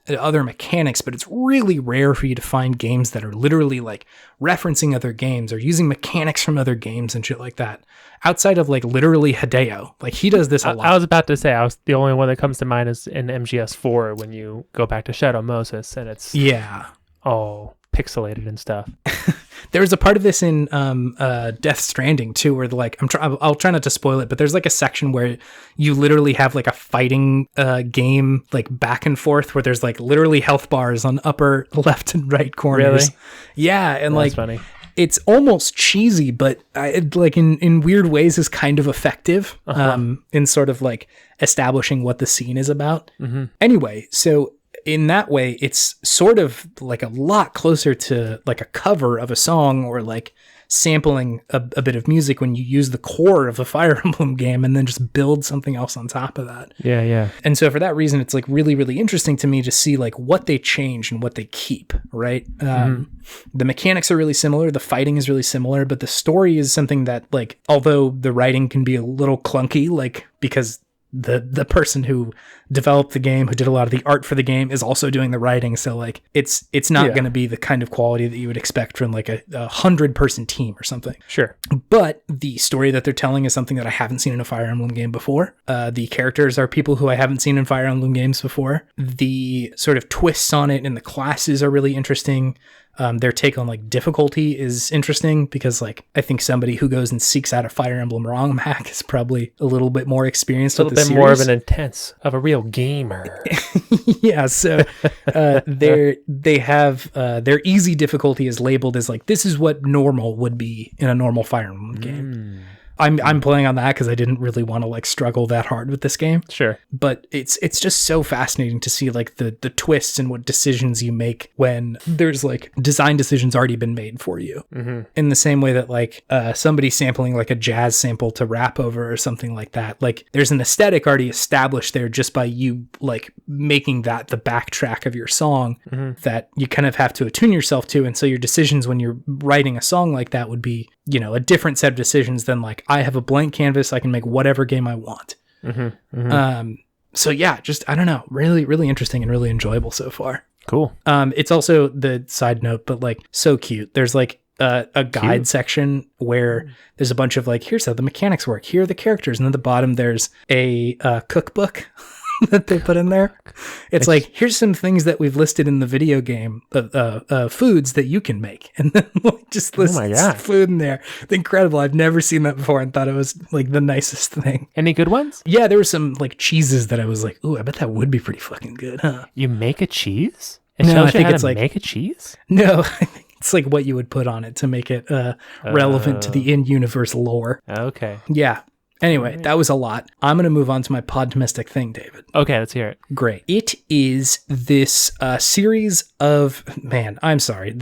other mechanics, but it's really rare for you to find games that are literally like referencing other games or using mechanics from other games and shit like that. Outside of like literally Hideo, like he does this a lot. I was about to say, the only one that comes to mind is in MGS4 when you go back to Shadow Moses and it's all pixelated and stuff. There's a part of this in Death Stranding too, where like I'll try not to spoil it, but there's like a section where you literally have like a fighting game like back and forth, where there's like literally health bars on upper left and right corners. Really? Yeah, and that's like funny. It's almost cheesy, but like in weird ways is kind of effective in sort of like establishing what the scene is about. Anyway, so in that way, it's sort of like a lot closer to like a cover of a song or like sampling a bit of music when you use the core of a Fire Emblem game and then just build something else on top of that. Yeah. And so for that reason, it's like really, really interesting to me to see like what they change and what they keep, right? The mechanics are really similar. The fighting is really similar, but the story is something that like, although the writing can be a little clunky, like because the person who developed the game, who did a lot of the art for the game, is also doing the writing. So like it's not going to be the kind of quality that you would expect from like a 100-person team or something. Sure. But the story that they're telling is something that I haven't seen in a Fire Emblem game before. The characters are people who I haven't seen in Fire Emblem games before. The sort of twists on it and the classes are really interesting. Their take on like difficulty is interesting because like I think somebody who goes and seeks out a Fire Emblem rom-hack is probably a little bit more experienced with the series. A little bit more of an intense of a real gamer. Yeah, so they have their easy difficulty is labeled as like this is what normal would be in a normal Fire Emblem game. I'm playing on that because I didn't really want to like struggle that hard with this game. Sure. But it's just so fascinating to see like the twists and what decisions you make when there's like design decisions already been made for you. In the same way that like somebody sampling like a jazz sample to rap over or something like that. Like there's an aesthetic already established there just by you like making that the backtrack of your song that you kind of have to attune yourself to. And so your decisions when you're writing a song like that would be, you know, a different set of decisions than like I have a blank canvas, I can make whatever game I want. So yeah, just I don't know, really, really interesting and really enjoyable so far. Cool. It's also the side note, but like so cute. There's like a guide section where there's a bunch of like, here's how the mechanics work. Here are the characters, and at the bottom there's a cookbook that they put in there. It's like, here's some things that we've listed in the video game, foods that you can make, and then like, just list food in there. It's incredible. I've never seen that before and thought it was like the nicest thing. Any good ones? Yeah, there were some like cheeses that I was like, ooh, I bet that would be pretty fucking good, huh? You make a cheese? No, I think it's like make a cheese. No, I think it's like what you would put on it to make it relevant to the in-universe lore. Okay. Yeah. Anyway, that was a lot. I'm going to move on to my Podtimistic thing, David. Okay, let's hear it. Great. It is this series of... Man, I'm sorry.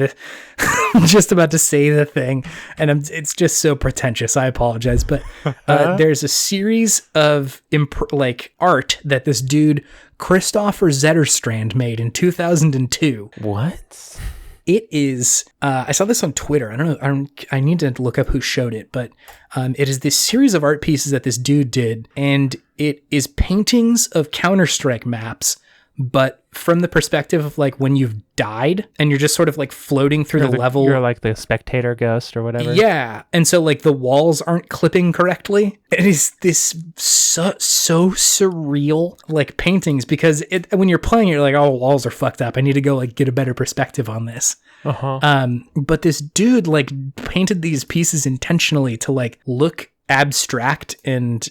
I'm just about to say the thing, and it's just so pretentious. I apologize. But there's a series of art that this dude, Christopher Zetterstrand, made in 2002. What? It is, I saw this on Twitter. I don't know. I need to look up who showed it, but it is this series of art pieces that this dude did. And it is paintings of Counter-Strike maps, but from the perspective of like when you've died and you're just sort of like floating through the level. You're like the spectator ghost or whatever. Yeah. And so like the walls aren't clipping correctly. It is this so surreal like paintings because when you're playing, you're like, oh, walls are fucked up. I need to go like get a better perspective on this. But this dude like painted these pieces intentionally to like look abstract and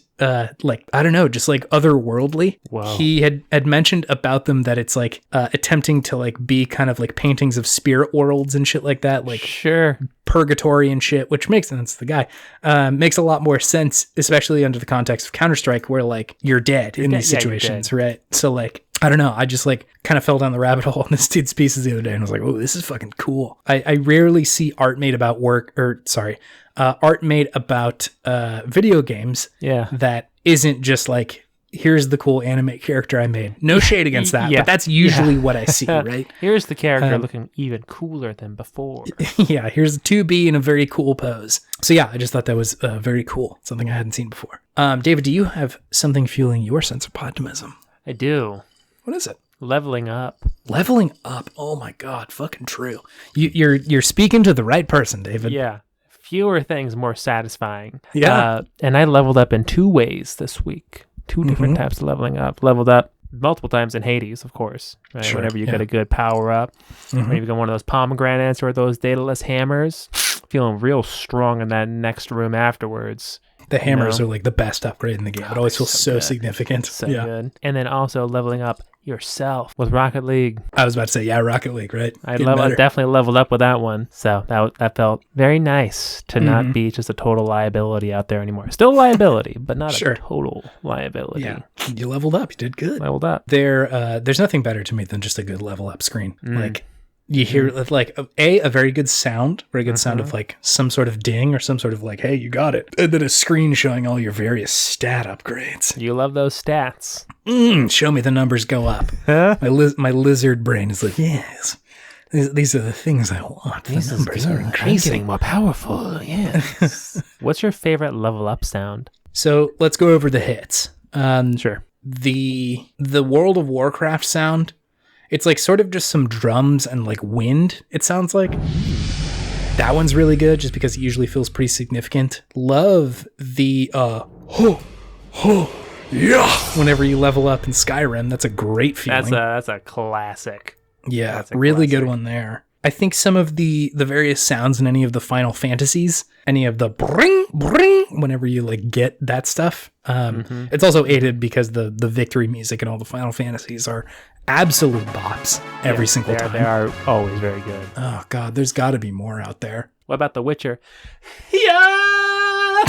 like I don't know, just like otherworldly. Wow. He had mentioned about them that it's like attempting to like be kind of like paintings of spirit worlds and shit like that, like sure, purgatory and shit, which makes sense. The guy makes a lot more sense, especially under the context of Counter-Strike, where like you're dead in these situations, right? So like I don't know, I just like kind of fell down the rabbit hole on this dude's pieces the other day and was like, oh, this is fucking cool. I rarely see art made about art made about video games that isn't just like, here's the cool anime character I made. No shade against that, but that's usually what I see, right? Here's the character looking even cooler than before. Yeah, here's a 2B in a very cool pose. So yeah, I just thought that was very cool. Something I hadn't seen before. David, do you have something fueling your sense of optimism? I do. What is it? Leveling up. Leveling up. Oh my God, fucking true. You're speaking to the right person, David. Yeah. Fewer things, more satisfying. Yeah. And I leveled up in 2 ways this week. 2 different types of leveling up. Leveled up multiple times in Hades, of course. Right? Sure, whenever you get a good power up. When you get one of those pomegranates or those dataless hammers, feeling real strong in that next room afterwards. The hammers are like the best upgrade in the game. It always feels so significant. So good. And then also leveling up yourself with Rocket League. I was about to say, yeah, Rocket League, right? I definitely leveled up with that one. So that felt very nice to not be just a total liability out there anymore. Still a liability, but not a total liability. Yeah, you leveled up. You did good. Leveled up. There's nothing better to me than just a good level up screen. Like you hear like a very good sound, sound of like some sort of ding or some sort of like, hey, you got it. And then a screen showing all your various stat upgrades. You love those stats. Show me the numbers go up. My lizard brain is like, yes, these are the things I want. The numbers are increasing. I'm getting more powerful. Yes. What's your favorite level up sound? So let's go over the hits. Sure. The World of Warcraft sound. It's like sort of just some drums and like wind, it sounds like. That one's really good just because it usually feels pretty significant. Love the whenever you level up in Skyrim. That's a great feeling. That's a classic. Yeah, that's a really good one there. I think some of the various sounds in any of the Final Fantasies, any of the bring, whenever you like get that stuff. It's also aided because the victory music in all the Final Fantasies are absolute bops every single time. They are always very good. Oh God, there's got to be more out there. What about The Witcher? Yeah.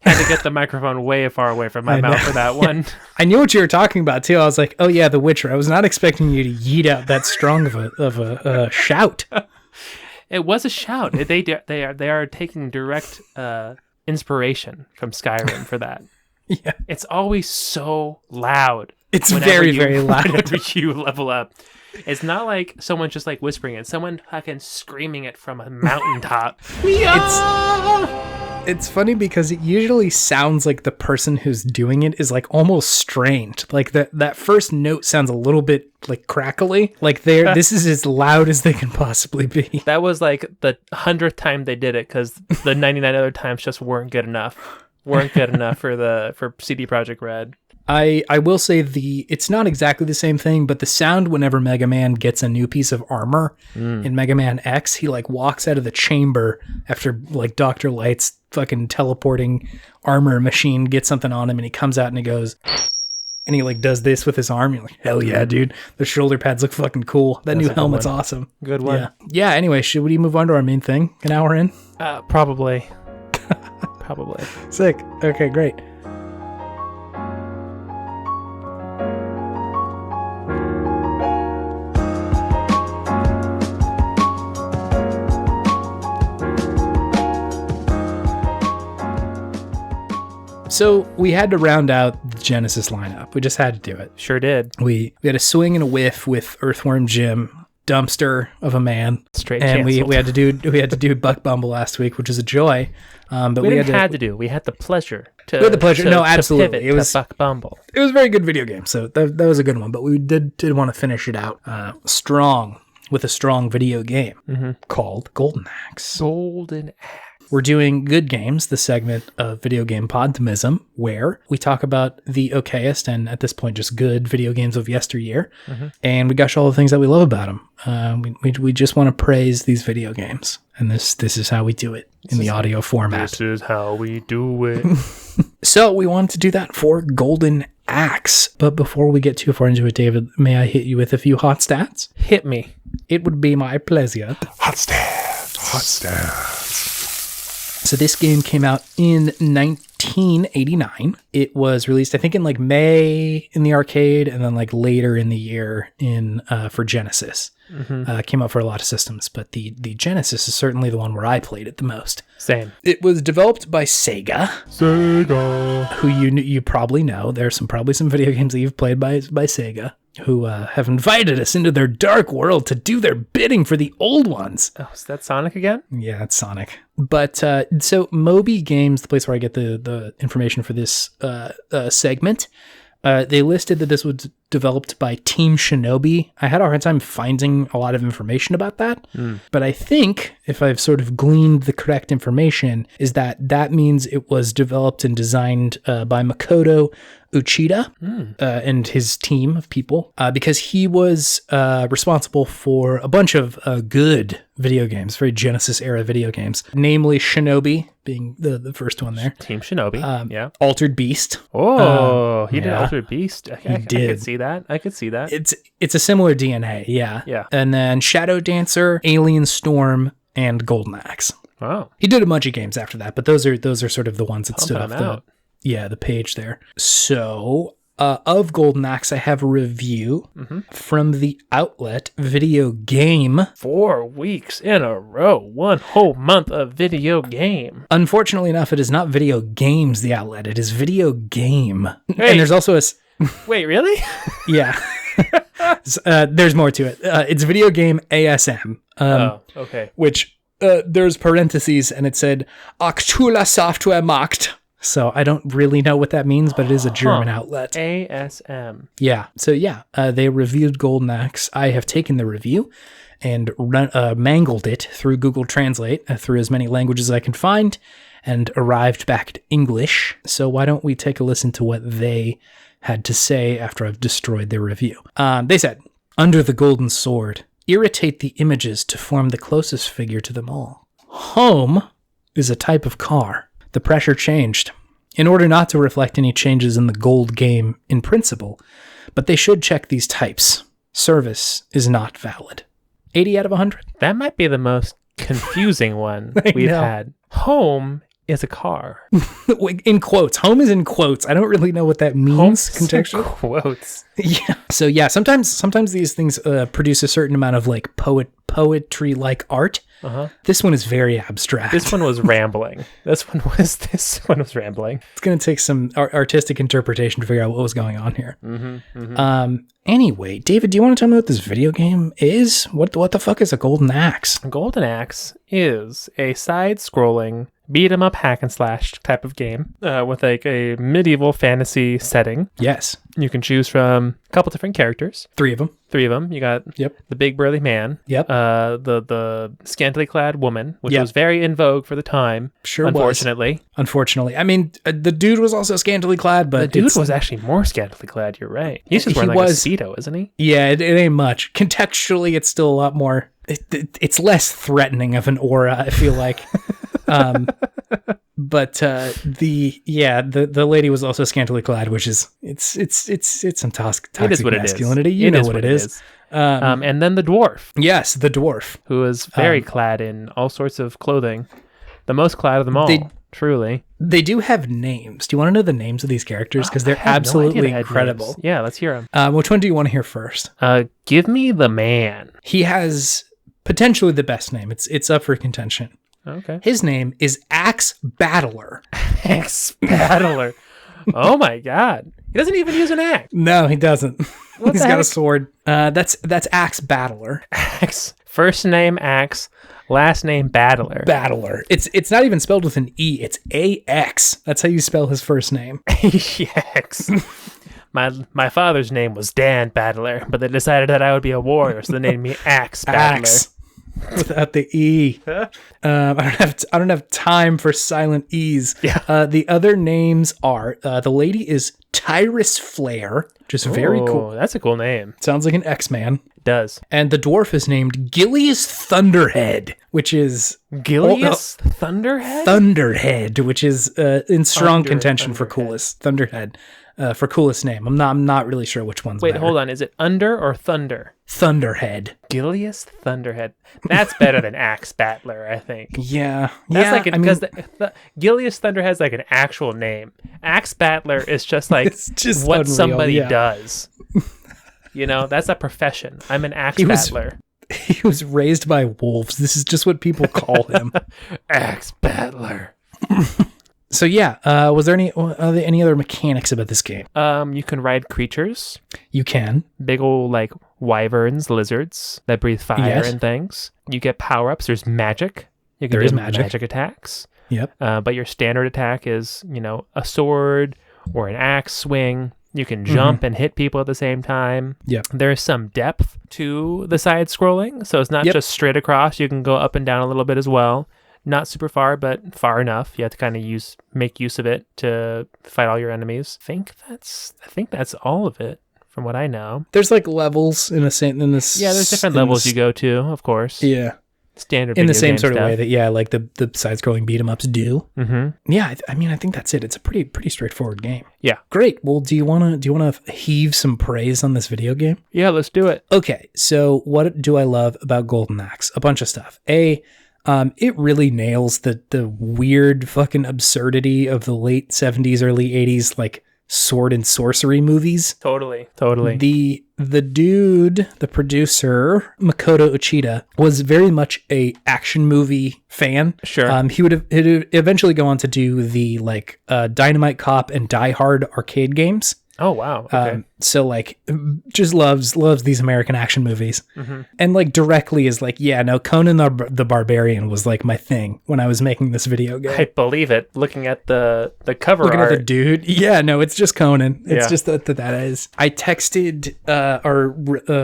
Had to get the microphone way far away from my mouth for that one. I knew what you were talking about too. I was like, oh yeah, The Witcher. I was not expecting you to yeet out that strong of a shout. It was a shout. They are taking direct inspiration from Skyrim for that. Yeah, it's always so loud. It's very loud whenever you level up. It's not like someone just like whispering it. Someone fucking screaming it from a mountaintop. It's funny because it usually sounds like the person who's doing it is like almost strained. Like that first note sounds a little bit like crackly. Like this is as loud as they can possibly be. That was like the 100th time they did it because the 99 other times just weren't good enough. For CD Projekt Red. I will say it's not exactly the same thing, but the sound whenever Mega Man gets a new piece of armor in Mega Man X, he like walks out of the chamber after like Dr. Light's fucking teleporting armor machine gets something on him and he comes out and he goes, and he like does this with his arm. You're like, hell yeah, dude. The shoulder pads look fucking cool. That new helmet's awesome. Good one. Yeah. Anyway, should we move on to our main thing? An hour in? Probably. Probably. Sick. Okay, great. So we had to round out Genesis lineup. We just had to do it. Sure did. We had a swing and a whiff with Earthworm Jim, dumpster of a man. Straight and canceled. we had to do Buck Bumble last week, which was a joy. But we had the pleasure to. We had the pleasure. No, absolutely. To it was Buck Bumble. It was a very good video game, so that was a good one. But we did want to finish it out strong with a strong video game called Golden Axe. Golden Axe. We're doing Good Games, the segment of video game Podtimism, where we talk about the okayest and at this point just good video games of yesteryear, and we gush all the things that we love about them. We just want to praise these video games, and this is how we do it in the audio format. This is how we do it. So we wanted to do that for Golden Axe, but before we get too far into it, David, may I hit you with a few hot stats? Hit me. It would be my pleasure. Hot stats. Hot stats. So this game came out in 1989. It was released, I think, in like May in the arcade, and then like later in the year in for Genesis. Came out for a lot of systems, but the Genesis is certainly the one where I played it the most. Same. It was developed by Sega, who you probably know. There's probably some video games that you've played by Sega, who have invited us into their dark world to do their bidding for the old ones. Oh, is that Sonic again? Yeah, it's Sonic. But so Moby Games, the place where I get the information for this segment, they listed that this was developed by Team Shinobi. I had a hard time finding a lot of information about that, but I think, if I've sort of gleaned the correct information, is that means it was developed and designed by Makoto Uchida and his team of people, because he was responsible for a bunch of good video games, very Genesis-era video games, namely Shinobi, being the first one there. Team Shinobi, yeah. Altered Beast. Oh, he did Altered Beast. He did. I could see that. It's a similar DNA, yeah. Yeah. And then Shadow Dancer, Alien Storm, and Golden Axe. Wow. He did a bunch of games after that, but those are sort of the ones that stood Pumping off the page there. So, of Golden Axe, I have a review from the outlet Video Game. 4 weeks in a row. 1 whole month of Video Game. Unfortunately enough, it is not Video Games, the outlet. It is Video Game. Hey. And there's also a... Wait, really? Yeah. There's more to it. It's Video Game ASM. Okay. Which, there's parentheses, and it said, Actula Software Markt. So I don't really know what that means, but it is a German outlet. ASM. Yeah. So yeah, they reviewed Golden Axe. I have taken the review and mangled it through Google Translate, through as many languages as I can find, and arrived back to English. So why don't we take a listen to what they had to say after I've destroyed their review. They said, under the golden sword, irritate the images to form the closest figure to them all. Home is a type of car. The pressure changed, in order not to reflect any changes in the gold game in principle, but they should check these types. Service is not valid. 80 out of 100. That might be the most confusing one we've had. Home is a car. In quotes. Home is in quotes. I don't really know what that means contextually. Quotes. Yeah. So yeah, sometimes these things produce a certain amount of like poetry-like art. This one is very abstract. This one was rambling. This one was rambling. It's going to take some artistic interpretation to figure out what was going on here. Anyway, David, do you want to tell me what this video game is? What the fuck is a Golden Axe? Golden Axe is a side-scrolling beat 'em up hack and slash type of game with like a medieval fantasy setting. Yes. You can choose from a couple different characters. 3 of them. 3 of them. You got the big burly man. Yep. The scantily clad woman, which was very in vogue for the time. Sure. Unfortunately. I mean, the dude was also scantily clad, but the dude was actually more scantily clad. You're right. He's just wearing a Speedo, isn't he? Yeah, it ain't much. Contextually, it's still a lot more. It's less threatening of an aura, I feel like. But the lady was also scantily clad, which is it's some toxic masculinity. You know what it is. And then the dwarf. Yes, the dwarf, who is very clad in all sorts of clothing, the most clad of them all. Truly, they do have names. Do you want to know the names of these characters? Because they're absolutely incredible. Names. Yeah, let's hear them. Which one do you want to hear first? Give me the man. He has potentially the best name. It's up for contention. Okay. His name is Axe Battler. Axe Battler. Oh my god. He doesn't even use an axe. No, he doesn't. He's got heck? a sword. That's Axe Battler. Axe. First name Axe, last name Battler. Battler. It's not even spelled with an E. It's AX. That's how you spell his first name. Axe. My father's name was Dan Battler, but they decided that I would be a warrior, so they named me Axe Battler. Axe. Without the E. I don't have time for silent E's. Yeah. The other names are the lady is Tyrus Flare, which is very cool. That's a cool name. Sounds like an X-Man. It does. And the dwarf is named Gilius Thunderhead, which is Gilius Thunderhead? Thunderhead, which is in strong contention for coolest Thunderhead. For coolest name. I'm not really sure which one's better. Hold on. Is it Under or Thunder? Thunderhead. Gilius Thunderhead. That's better than Axe Battler, I think. Yeah. That's because the Gilius Thunderhead's like an actual name. Axe Battler is just like It's just what unreal, somebody yeah. does. That's a profession. I'm an Axe Battler. He was raised by wolves. This is just what people call him. Axe Battler. So yeah, are there any other mechanics about this game? You can ride creatures. You can. Big old like wyverns, lizards that breathe fire Yes. and things. You get power-ups. There's magic. You can There is do magic. attacks. Yep. But your standard attack is, a sword or an axe swing. You can jump and hit people at the same time. Yep. There's some depth to the side scrolling. So it's not just straight across. You can go up and down a little bit as well. Not super far, but far enough. You have to kind of make use of it to fight all your enemies. I think that's all of it from what I know. There's like levels in this. Yeah, there's different levels you go to, of course. Yeah. Standard In the video same game sort of stuff. way that like the side-scrolling beat 'em ups do. Mm-hmm. Yeah, I think that's it. It's a pretty straightforward game. Yeah. Great. Well, do you wanna heave some praise on this video game? Yeah, let's do it. Okay, so what do I love about Golden Axe? A bunch of stuff. It really nails the weird fucking absurdity of the late 70s, early 80s, like sword and sorcery movies. Totally. The dude, the producer, Makoto Uchida, was very much a action movie fan. Sure. He'd eventually go on to do the Dynamite Cop and Die Hard arcade games. Oh, wow. Okay. So like just loves these American action movies. Mm-hmm. And like directly is like, yeah, no, Conan the Barbarian was like my thing when I was making this video game. I believe it. Looking at the cover Looking art. at the dude. Yeah, no, it's just Conan. It's Yeah. just that is. I texted our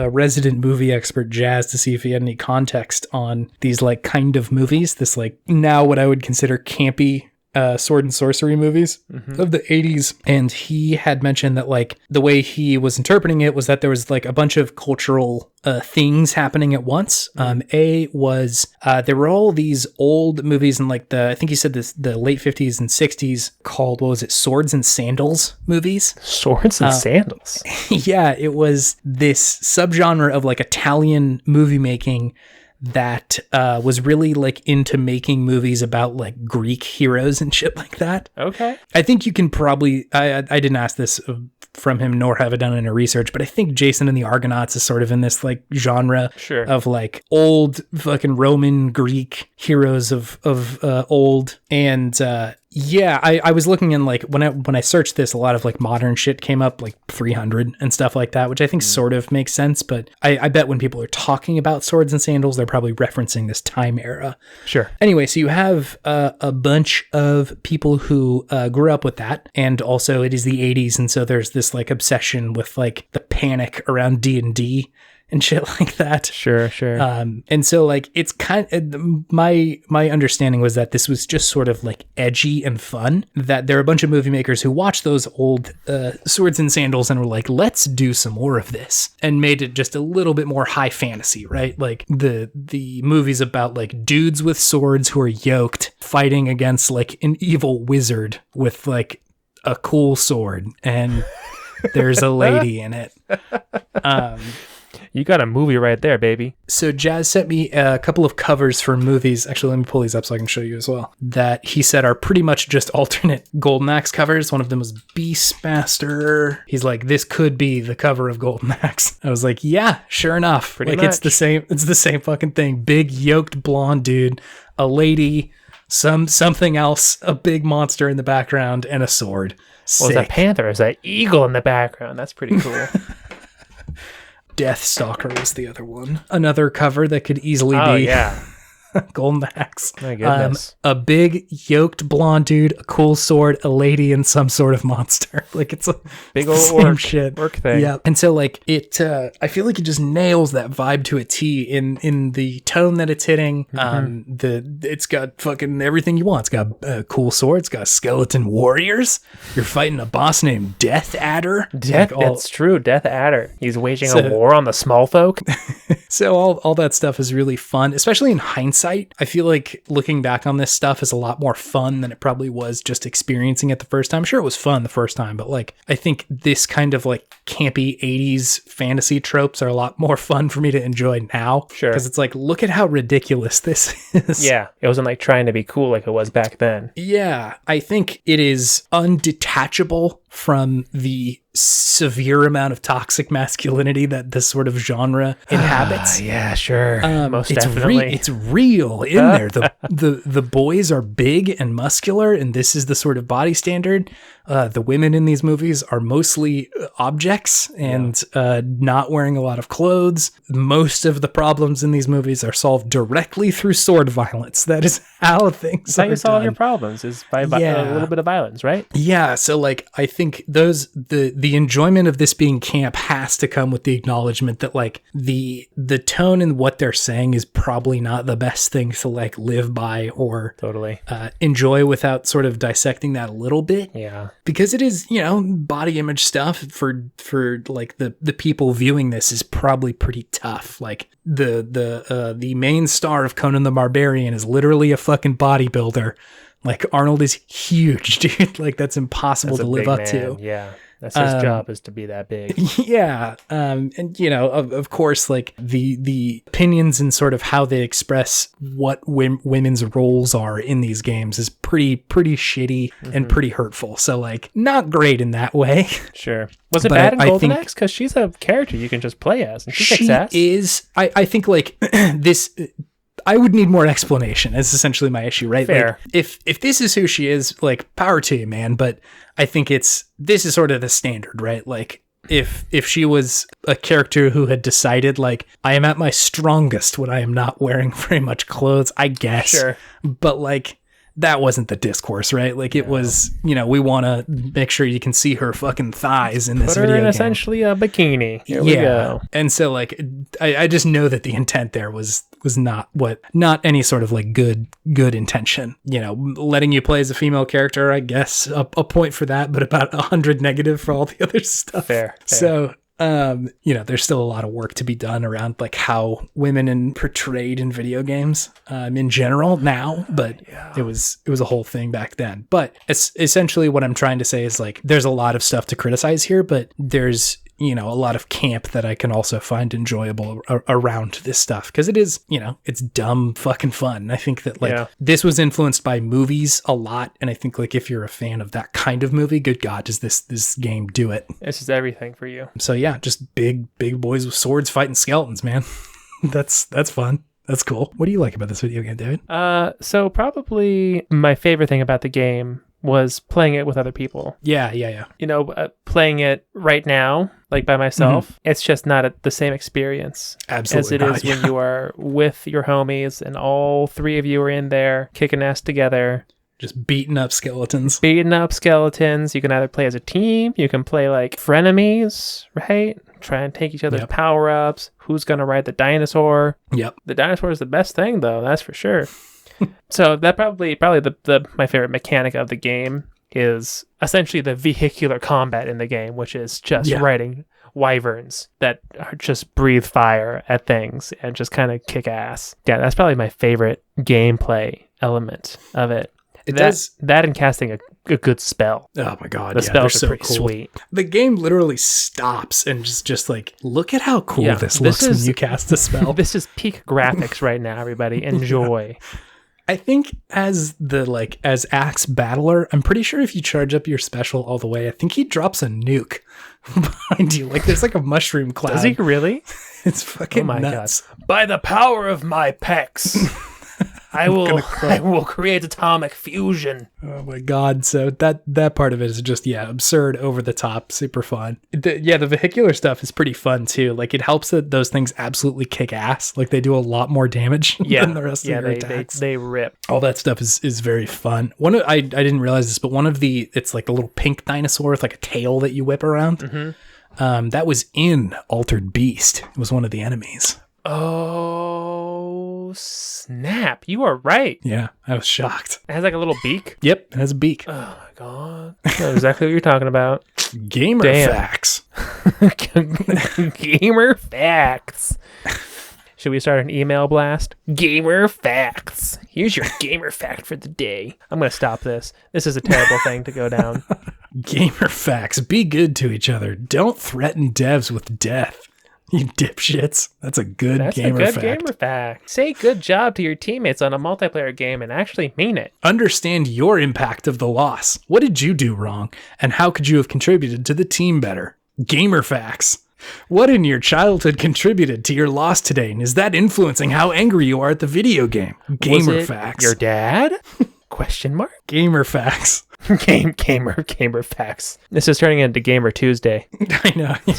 resident movie expert Jazz to see if he had any context on these like kind of movies. This like now what I would consider campy sword and sorcery movies of the 80s, and he had mentioned that like the way he was interpreting it was that there was like a bunch of cultural things happening at once. There were all these old movies in like I think he said the late 50s and 60s called, what was it, Swords and Sandals movies. Swords and sandals. Yeah, it was this subgenre of like Italian movie making that was really like into making movies about like Greek heroes and shit like that. Okay. I think you can probably, I didn't ask this from him, nor have I done any research, but I think Jason and the Argonauts is sort of in this like genre of like old fucking Roman Greek heroes of old. And yeah, I was looking in like when I searched this, a lot of like modern shit came up, like 300 and stuff like that, which I think sort of makes sense. But I bet when people are talking about Swords and Sandals, they're probably referencing this time era. Sure. Anyway, so you have a bunch of people who grew up with that, and also it is the 80s, and so there's this like obsession with like the panic around D&D and shit like that. Sure. And so like it's kind of, my understanding was that this was just sort of like edgy and fun, that there are a bunch of movie makers who watched those old Swords and Sandals and were like, let's do some more of this, and made it just a little bit more high fantasy, right? Like the movies about like dudes with swords who are yoked fighting against like an evil wizard with like a cool sword, and there's a lady in it. You got a movie right there, baby. So Jazz sent me a couple of covers for movies. Actually, let me pull these up so I can show you as well. That he said are pretty much just alternate Golden Axe covers. One of them was Beastmaster. He's like, this could be the cover of Golden Axe. I was like, yeah, sure enough. Pretty like much. it's the same fucking thing. Big yoked blonde dude, a lady, something else, a big monster in the background, and a sword. Well, there's a panther, there's an eagle in the background. That's pretty cool. Deathstalker was the other one. Another cover that could easily be Golden Axe. My goodness. A big yoked blonde dude, a cool sword, a lady, and some sort of monster. Like it's a big old orc thing. Yeah. And so like it, I feel like it just nails that vibe to a T in the tone that it's hitting. It's got fucking everything you want. It's got a cool sword. It's got skeleton warriors. You're fighting a boss named Death Adder. That's true. Death Adder. He's waging a war on the small folk. So all that stuff is really fun, especially in hindsight. I feel like looking back on this stuff is a lot more fun than it probably was just experiencing it the first time. Sure, it was fun the first time, but like I think this kind of like campy 80s fantasy tropes are a lot more fun for me to enjoy now. Sure. Because it's like, look at how ridiculous this is. Yeah. It wasn't like trying to be cool like it was back then. Yeah. I think it is undetachable from the severe amount of toxic masculinity that this sort of genre inhabits. Yeah, sure. Most it's definitely. It's real in there. The boys are big and muscular, and this is the sort of body standard. The women in these movies are mostly objects and not wearing a lot of clothes. Most of the problems in these movies are solved directly through sword violence. That is how things are done. That's how you solve your problems, is by a little bit of violence, right? Yeah, so like I think the enjoyment of this being camp has to come with the acknowledgement that like the tone and what they're saying is probably not the best thing to like live by or totally enjoy without sort of dissecting that a little bit. Yeah. Because it is, body image stuff for like the people viewing this is probably pretty tough. Like the main star of Conan the Barbarian is literally a fucking bodybuilder. Like Arnold is huge, dude. Like that's impossible to live up to. Yeah. That's his job, is to be that big. Yeah. And of course, like the opinions and sort of how they express what women's roles are in these games is pretty shitty and pretty hurtful. So like not great in that way. Sure. Was it bad in Golden Axe? Because she's a character you can just play as. And she kicks ass. Is. I think like this... I would need more explanation. Is essentially my issue, right? Fair. Like, if this is who she is, like power to you, man. But I think this is sort of the standard, right? Like if she was a character who had decided like I am at my strongest when I am not wearing very much clothes, I guess. Sure. But like that wasn't the discourse, right? Like it was, we want to make sure you can see her fucking thighs in this video game. Put her in essentially a bikini. Here we go. And so like I just know that the intent there was not any sort of like good intention. Letting you play as a female character, I guess a point for that, but about 100 negative for all the other stuff. Fair. So there's still a lot of work to be done around like how women are portrayed in video games in general now, but it was a whole thing back then. But it's essentially what I'm trying to say is like there's a lot of stuff to criticize here, but there's a lot of camp that I can also find enjoyable around this stuff because it is, it's dumb fucking fun. I think that like this was influenced by movies a lot, and I think like if you're a fan of that kind of movie, good God, does this game do it? This is everything for you. So yeah, just big boys with swords fighting skeletons, man. That's fun. That's cool. What do you like about this video game, David? So probably my favorite thing about the game was playing it with other people. Yeah. Playing it right now, like by myself, it's just not the same experience Absolutely as it is when you are with your homies and all three of you are in there kicking ass together. Just beating up skeletons. You can either play as a team, you can play like frenemies, right? Try and take each other's power-ups. Who's going to ride the dinosaur? Yep. The dinosaur is the best thing, though, that's for sure. So that probably my favorite mechanic of the game is essentially the vehicular combat in the game, which is just riding wyverns that just breathe fire at things and just kind of kick ass. Yeah, that's probably my favorite gameplay element of it. That and casting a good spell. Oh my God. The spells are pretty cool. Sweet. The game literally stops and just like, look at how cool this looks when you cast a spell. This is peak graphics right now, everybody. Enjoy. I think as Axe Battler, I'm pretty sure if you charge up your special all the way, I think he drops a nuke behind you. Like there's like a mushroom cloud. Does he really? It's fucking nuts. God. By the power of my pecs. I will create atomic fusion. Oh my god! So that part of it is just absurd, over the top, super fun. The vehicular stuff is pretty fun too. Like it helps that those things absolutely kick ass. Like they do a lot more damage than the rest of your attacks. They rip. All that stuff is very fun. I didn't realize this, but it's like a little pink dinosaur with like a tail that you whip around. Mm-hmm. That was in Altered Beast. It was one of the enemies. Oh, snap. You are right. Yeah, I was shocked. It has like a little beak. Yep, it has a beak. Oh my god. I know exactly what you're talking about. Gamer facts. Gamer facts. Should we start an email blast? Gamer facts. Here's your gamer fact for the day. I'm going to stop this. This is a terrible thing to go down. Gamer facts. Be good to each other. Don't threaten devs with death. You dipshits. That's a good gamer fact. Gamer fact. Say good job to your teammates on a multiplayer game and actually mean it. Understand your impact of the loss. What did you do wrong? And how could you have contributed to the team better? Gamer facts. What in your childhood contributed to your loss today? And is that influencing how angry you are at the video game? Gamer facts. Your dad? Question mark? Gamer facts. Gamer facts. This is turning into Gamer Tuesday. I know. Yeah.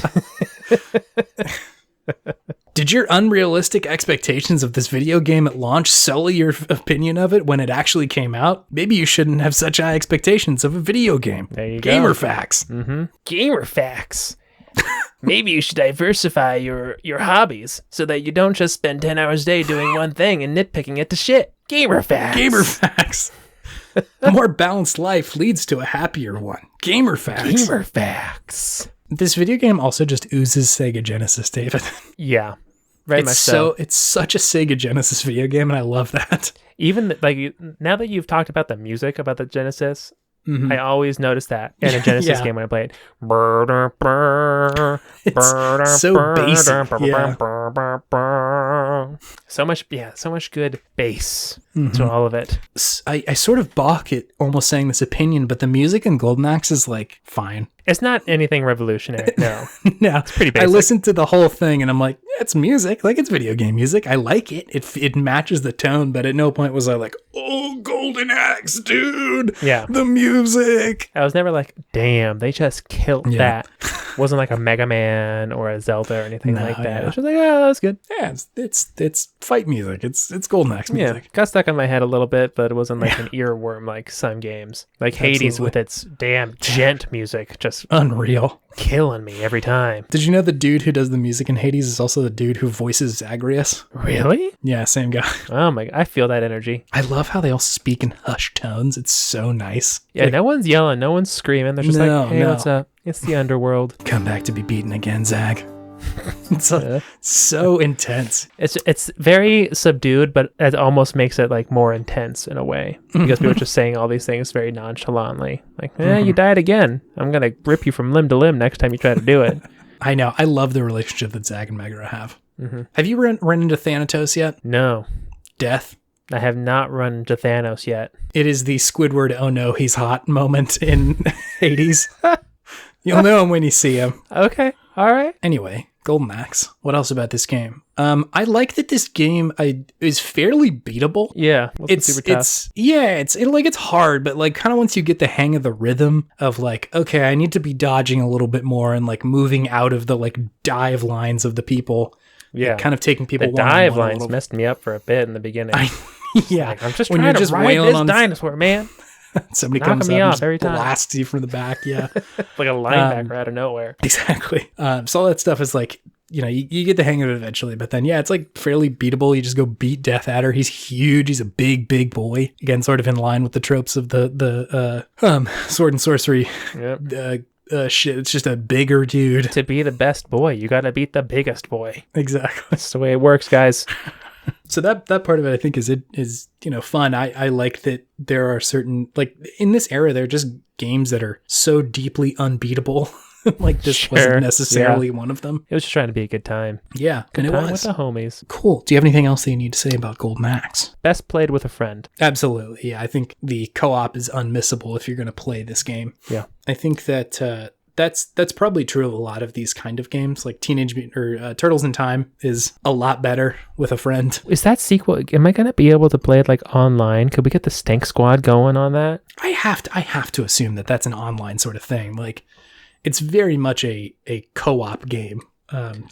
Did your unrealistic expectations of this video game at launch sully your opinion of it when it actually came out? Maybe you shouldn't have such high expectations of a video game. There you Gamer go. facts. Mm-hmm. Gamer facts. Maybe you should diversify your hobbies so that you don't just spend 10 hours a day doing one thing and nitpicking it to shit. Gamer facts. Gamer facts. A more balanced life leads to a happier one. Gamer facts. Gamer facts. This video game also just oozes Sega Genesis, David. Yeah, very much so. It's such a Sega Genesis video game, and I love that. Even like now that you've talked about the music about the Genesis, I always notice that in a Genesis game when I play it. It's so basic. So much good bass to all of it. I sort of balk at almost saying this opinion, but the music in Golden Axe is like fine. It's not anything revolutionary. No, no, it's pretty basic. I listened to the whole thing and I'm like, yeah, it's music, like it's video game music. I like it. It matches the tone, but at no point was I like, oh, Golden Axe, dude. Yeah, the music. I was never like, damn, they just killed that. Wasn't like a Mega Man or a Zelda or anything like that. It was just like, oh, that's good. Yeah, it's fight music. It's Golden Axe music. Yeah, got stuck in my head a little bit, but it wasn't like an earworm like some games. Like Hades with its damn gent music, just unreal. Killing me every time. Did you know the dude who does the music in Hades is also the dude who voices Zagreus? Really? Yeah, same guy. Oh my, I feel that energy. I love how they all speak in hushed tones. It's so nice. Yeah, no one's yelling, no one's screaming. They're just like, hey, what's up? It's the underworld. Come back to be beaten again, Zag. It's so intense. It's very subdued, but it almost makes it like more intense in a way because people are just saying all these things very nonchalantly. Like, you died again. I'm gonna rip you from limb to limb next time you try to do it. I know. I love the relationship that Zag and Megara have. Have you run into Thanatos yet? No. Death? I have not run into Thanos yet. It is the Squidward, oh no, he's hot moment in Hades. You'll know him when you see him. Okay. All right. Anyway, Golden Axe. What else about this game? I like that this game is fairly beatable. Yeah, it's super tough. It's hard, but like kind of once you get the hang of the rhythm of like, okay, I need to be dodging a little bit more and like moving out of the like dive lines of the people. Yeah, kind of taking people. The dive lines messed me up for a bit in the beginning. Yeah, like, I'm just trying to ride this dinosaur, man. Somebody knocking comes me up off every time. Blasts you from the back. Yeah, like a linebacker out of nowhere. Exactly. So all that stuff is like, you get the hang of it eventually, but then it's like fairly beatable. You just go beat Death at her. He's huge. He's a big boy. Again, sort of in line with the tropes of the sword and sorcery. Yep. Shit, it's just a bigger dude. To be the best boy, you gotta beat the biggest boy. Exactly. That's the way it works, guys. So that part of it, I think, is fun. I like that there are certain, like, in this era, there are just games that are so deeply unbeatable. Like this wasn't necessarily one of them. It was just trying to be a good time. Yeah, good and time it was with the homies. Cool. Do you have anything else that you need to say about Golden Axe? Best played with a friend. Absolutely. Yeah, I think the co-op is unmissable if you're going to play this game. Yeah, I think that That's probably true of a lot of these kind of games. Like Teenage Mutant or Turtles in Time is a lot better with a friend. Is that sequel? Am I gonna be able to play it like online? Could we get the Stank Squad going on that? I have to assume that that's an online sort of thing. Like, it's very much a co-op game.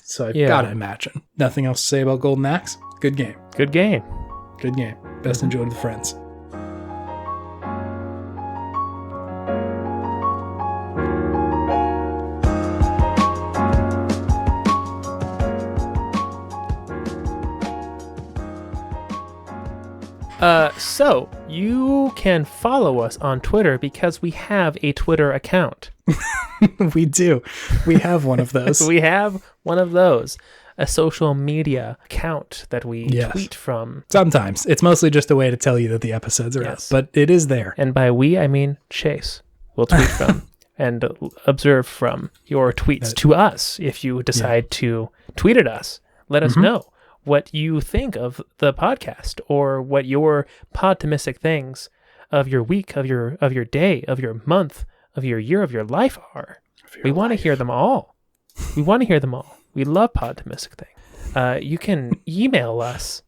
So I've got to imagine. Nothing else to say about Golden Axe? Good game. Good game. Good game. Best enjoyed with friends. So you can follow us on Twitter because we have a Twitter account. We do. We have one of those. We have one of those. A social media account that we tweet from. Sometimes. It's mostly just a way to tell you that the episodes are up, but it is there. And by we, I mean Chase will tweet from and observe from your tweets to us. If you decide to tweet at us, let us know what you think of the podcast or what your podtimistic things of your week, of your day, of your month, of your year, of your life are. We want to hear them all. We want to hear them all. We love podtimistic things. You can email us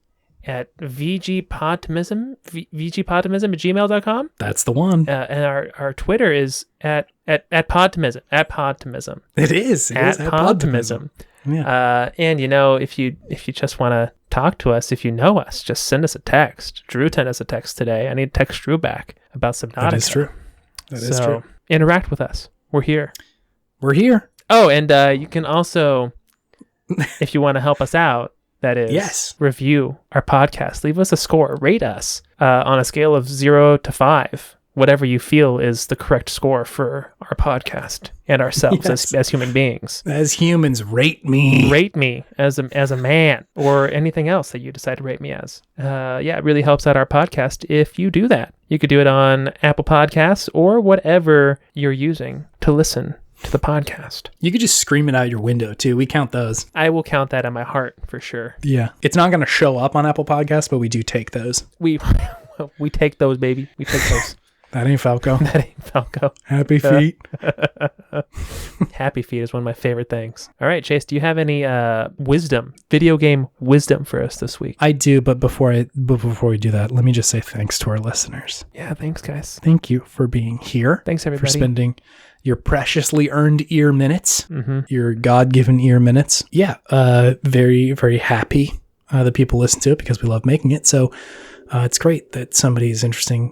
at vgpodtimism@gmail.com. That's the one. And our Twitter is at podtimism. At podtimism. It is at podtimism. Yeah. And if you just want to talk to us, if you know us, just send us a text. Drew sent us a text today. I need to text Drew back about Subnautica. That is true. That is true. Interact with us. We're here. We're here. Oh, and you can also, if you want to help us out, that is, review our podcast. Leave us a score. Rate us on a scale of 0 to 5. Whatever you feel is the correct score for our podcast and ourselves as human beings. As humans, rate me. Rate me as a man or anything else that you decide to rate me as. It really helps out our podcast if you do that. You could do it on Apple Podcasts or whatever you're using to listen to the podcast. You could just scream it out your window too. We count those. I will count that in my heart for sure. Yeah. It's not going to show up on Apple Podcasts, but we do take those. We take those, baby. We take those. That ain't Falco. That ain't Falco. Happy feet. Happy feet is one of my favorite things. All right, Chase, do you have any video game wisdom for us this week? I do, but before we do that, let me just say thanks to our listeners. Yeah, thanks, guys. Thank you for being here. Thanks, everybody. For spending your preciously earned ear minutes, your God-given ear minutes. Yeah, very, very happy that people listen to it because we love making it. So it's great that somebody's interested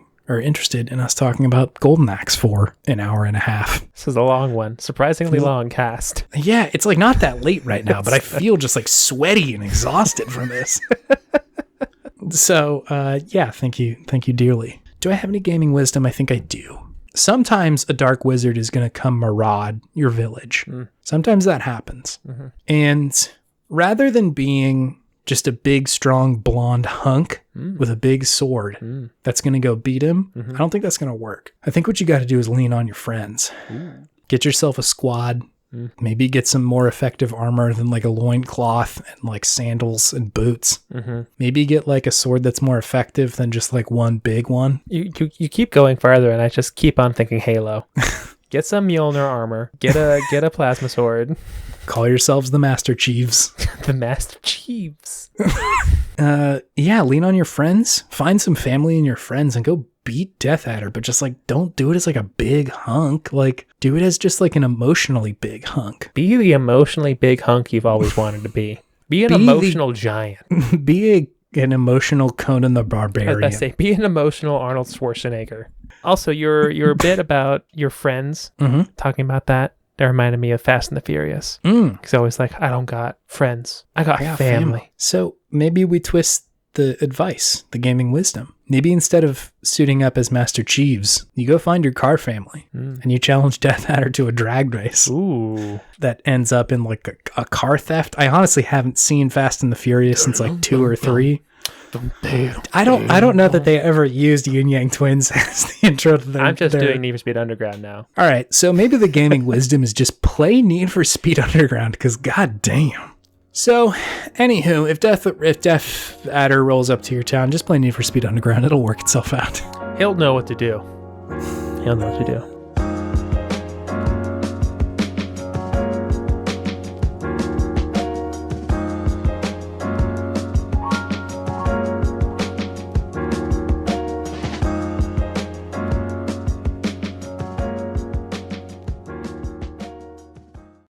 in us talking about Golden Axe for an hour and a half. This is a long one. Surprisingly long cast. Yeah, it's like not that late right now, but I feel just like sweaty and exhausted from this. So, thank you dearly. Do I have any gaming wisdom? I think I do. Sometimes a dark wizard is going to come maraud your village. Sometimes that happens. And rather than being just a big, strong, blonde hunk with a big sword that's going to go beat him, I don't think that's going to work. I think what you got to do is lean on your friends. Get yourself a squad. Maybe get some more effective armor than like a loincloth and like sandals and boots. Maybe get like a sword that's more effective than just like one big one. You keep going farther, and I just keep on thinking Halo. Get some Mjolnir armor. Get a plasma sword. Call yourselves the Master Chiefs. The Master Chiefs. Lean on your friends. Find some family in your friends and go beat Death Adder, but just like don't do it as like a big hunk. Like do it as just like an emotionally big hunk. Be the emotionally big hunk you've always wanted to be. Be an emotional giant. Be an emotional Conan the Barbarian. I say be an emotional Arnold Schwarzenegger. Also, your bit about your friends, talking about that reminded me of Fast and the Furious. Because I was like, I don't got friends. I got family. So maybe we twist the advice, the gaming wisdom. Maybe instead of suiting up as Master Chiefs, you go find your car family and you challenge Death Adder to a drag race. Ooh. That ends up in like a car theft. I honestly haven't seen Fast and the Furious since like 2 or 3. I don't know that they ever used Yin Yang Twins as the intro to their... I'm just doing Need for Speed Underground now. All right, so maybe the gaming wisdom is just play Need for Speed Underground, because goddamn. So, anywho, if Death Adder rolls up to your town, just play Need for Speed Underground. It'll work itself out. He'll know what to do. He'll know what to do.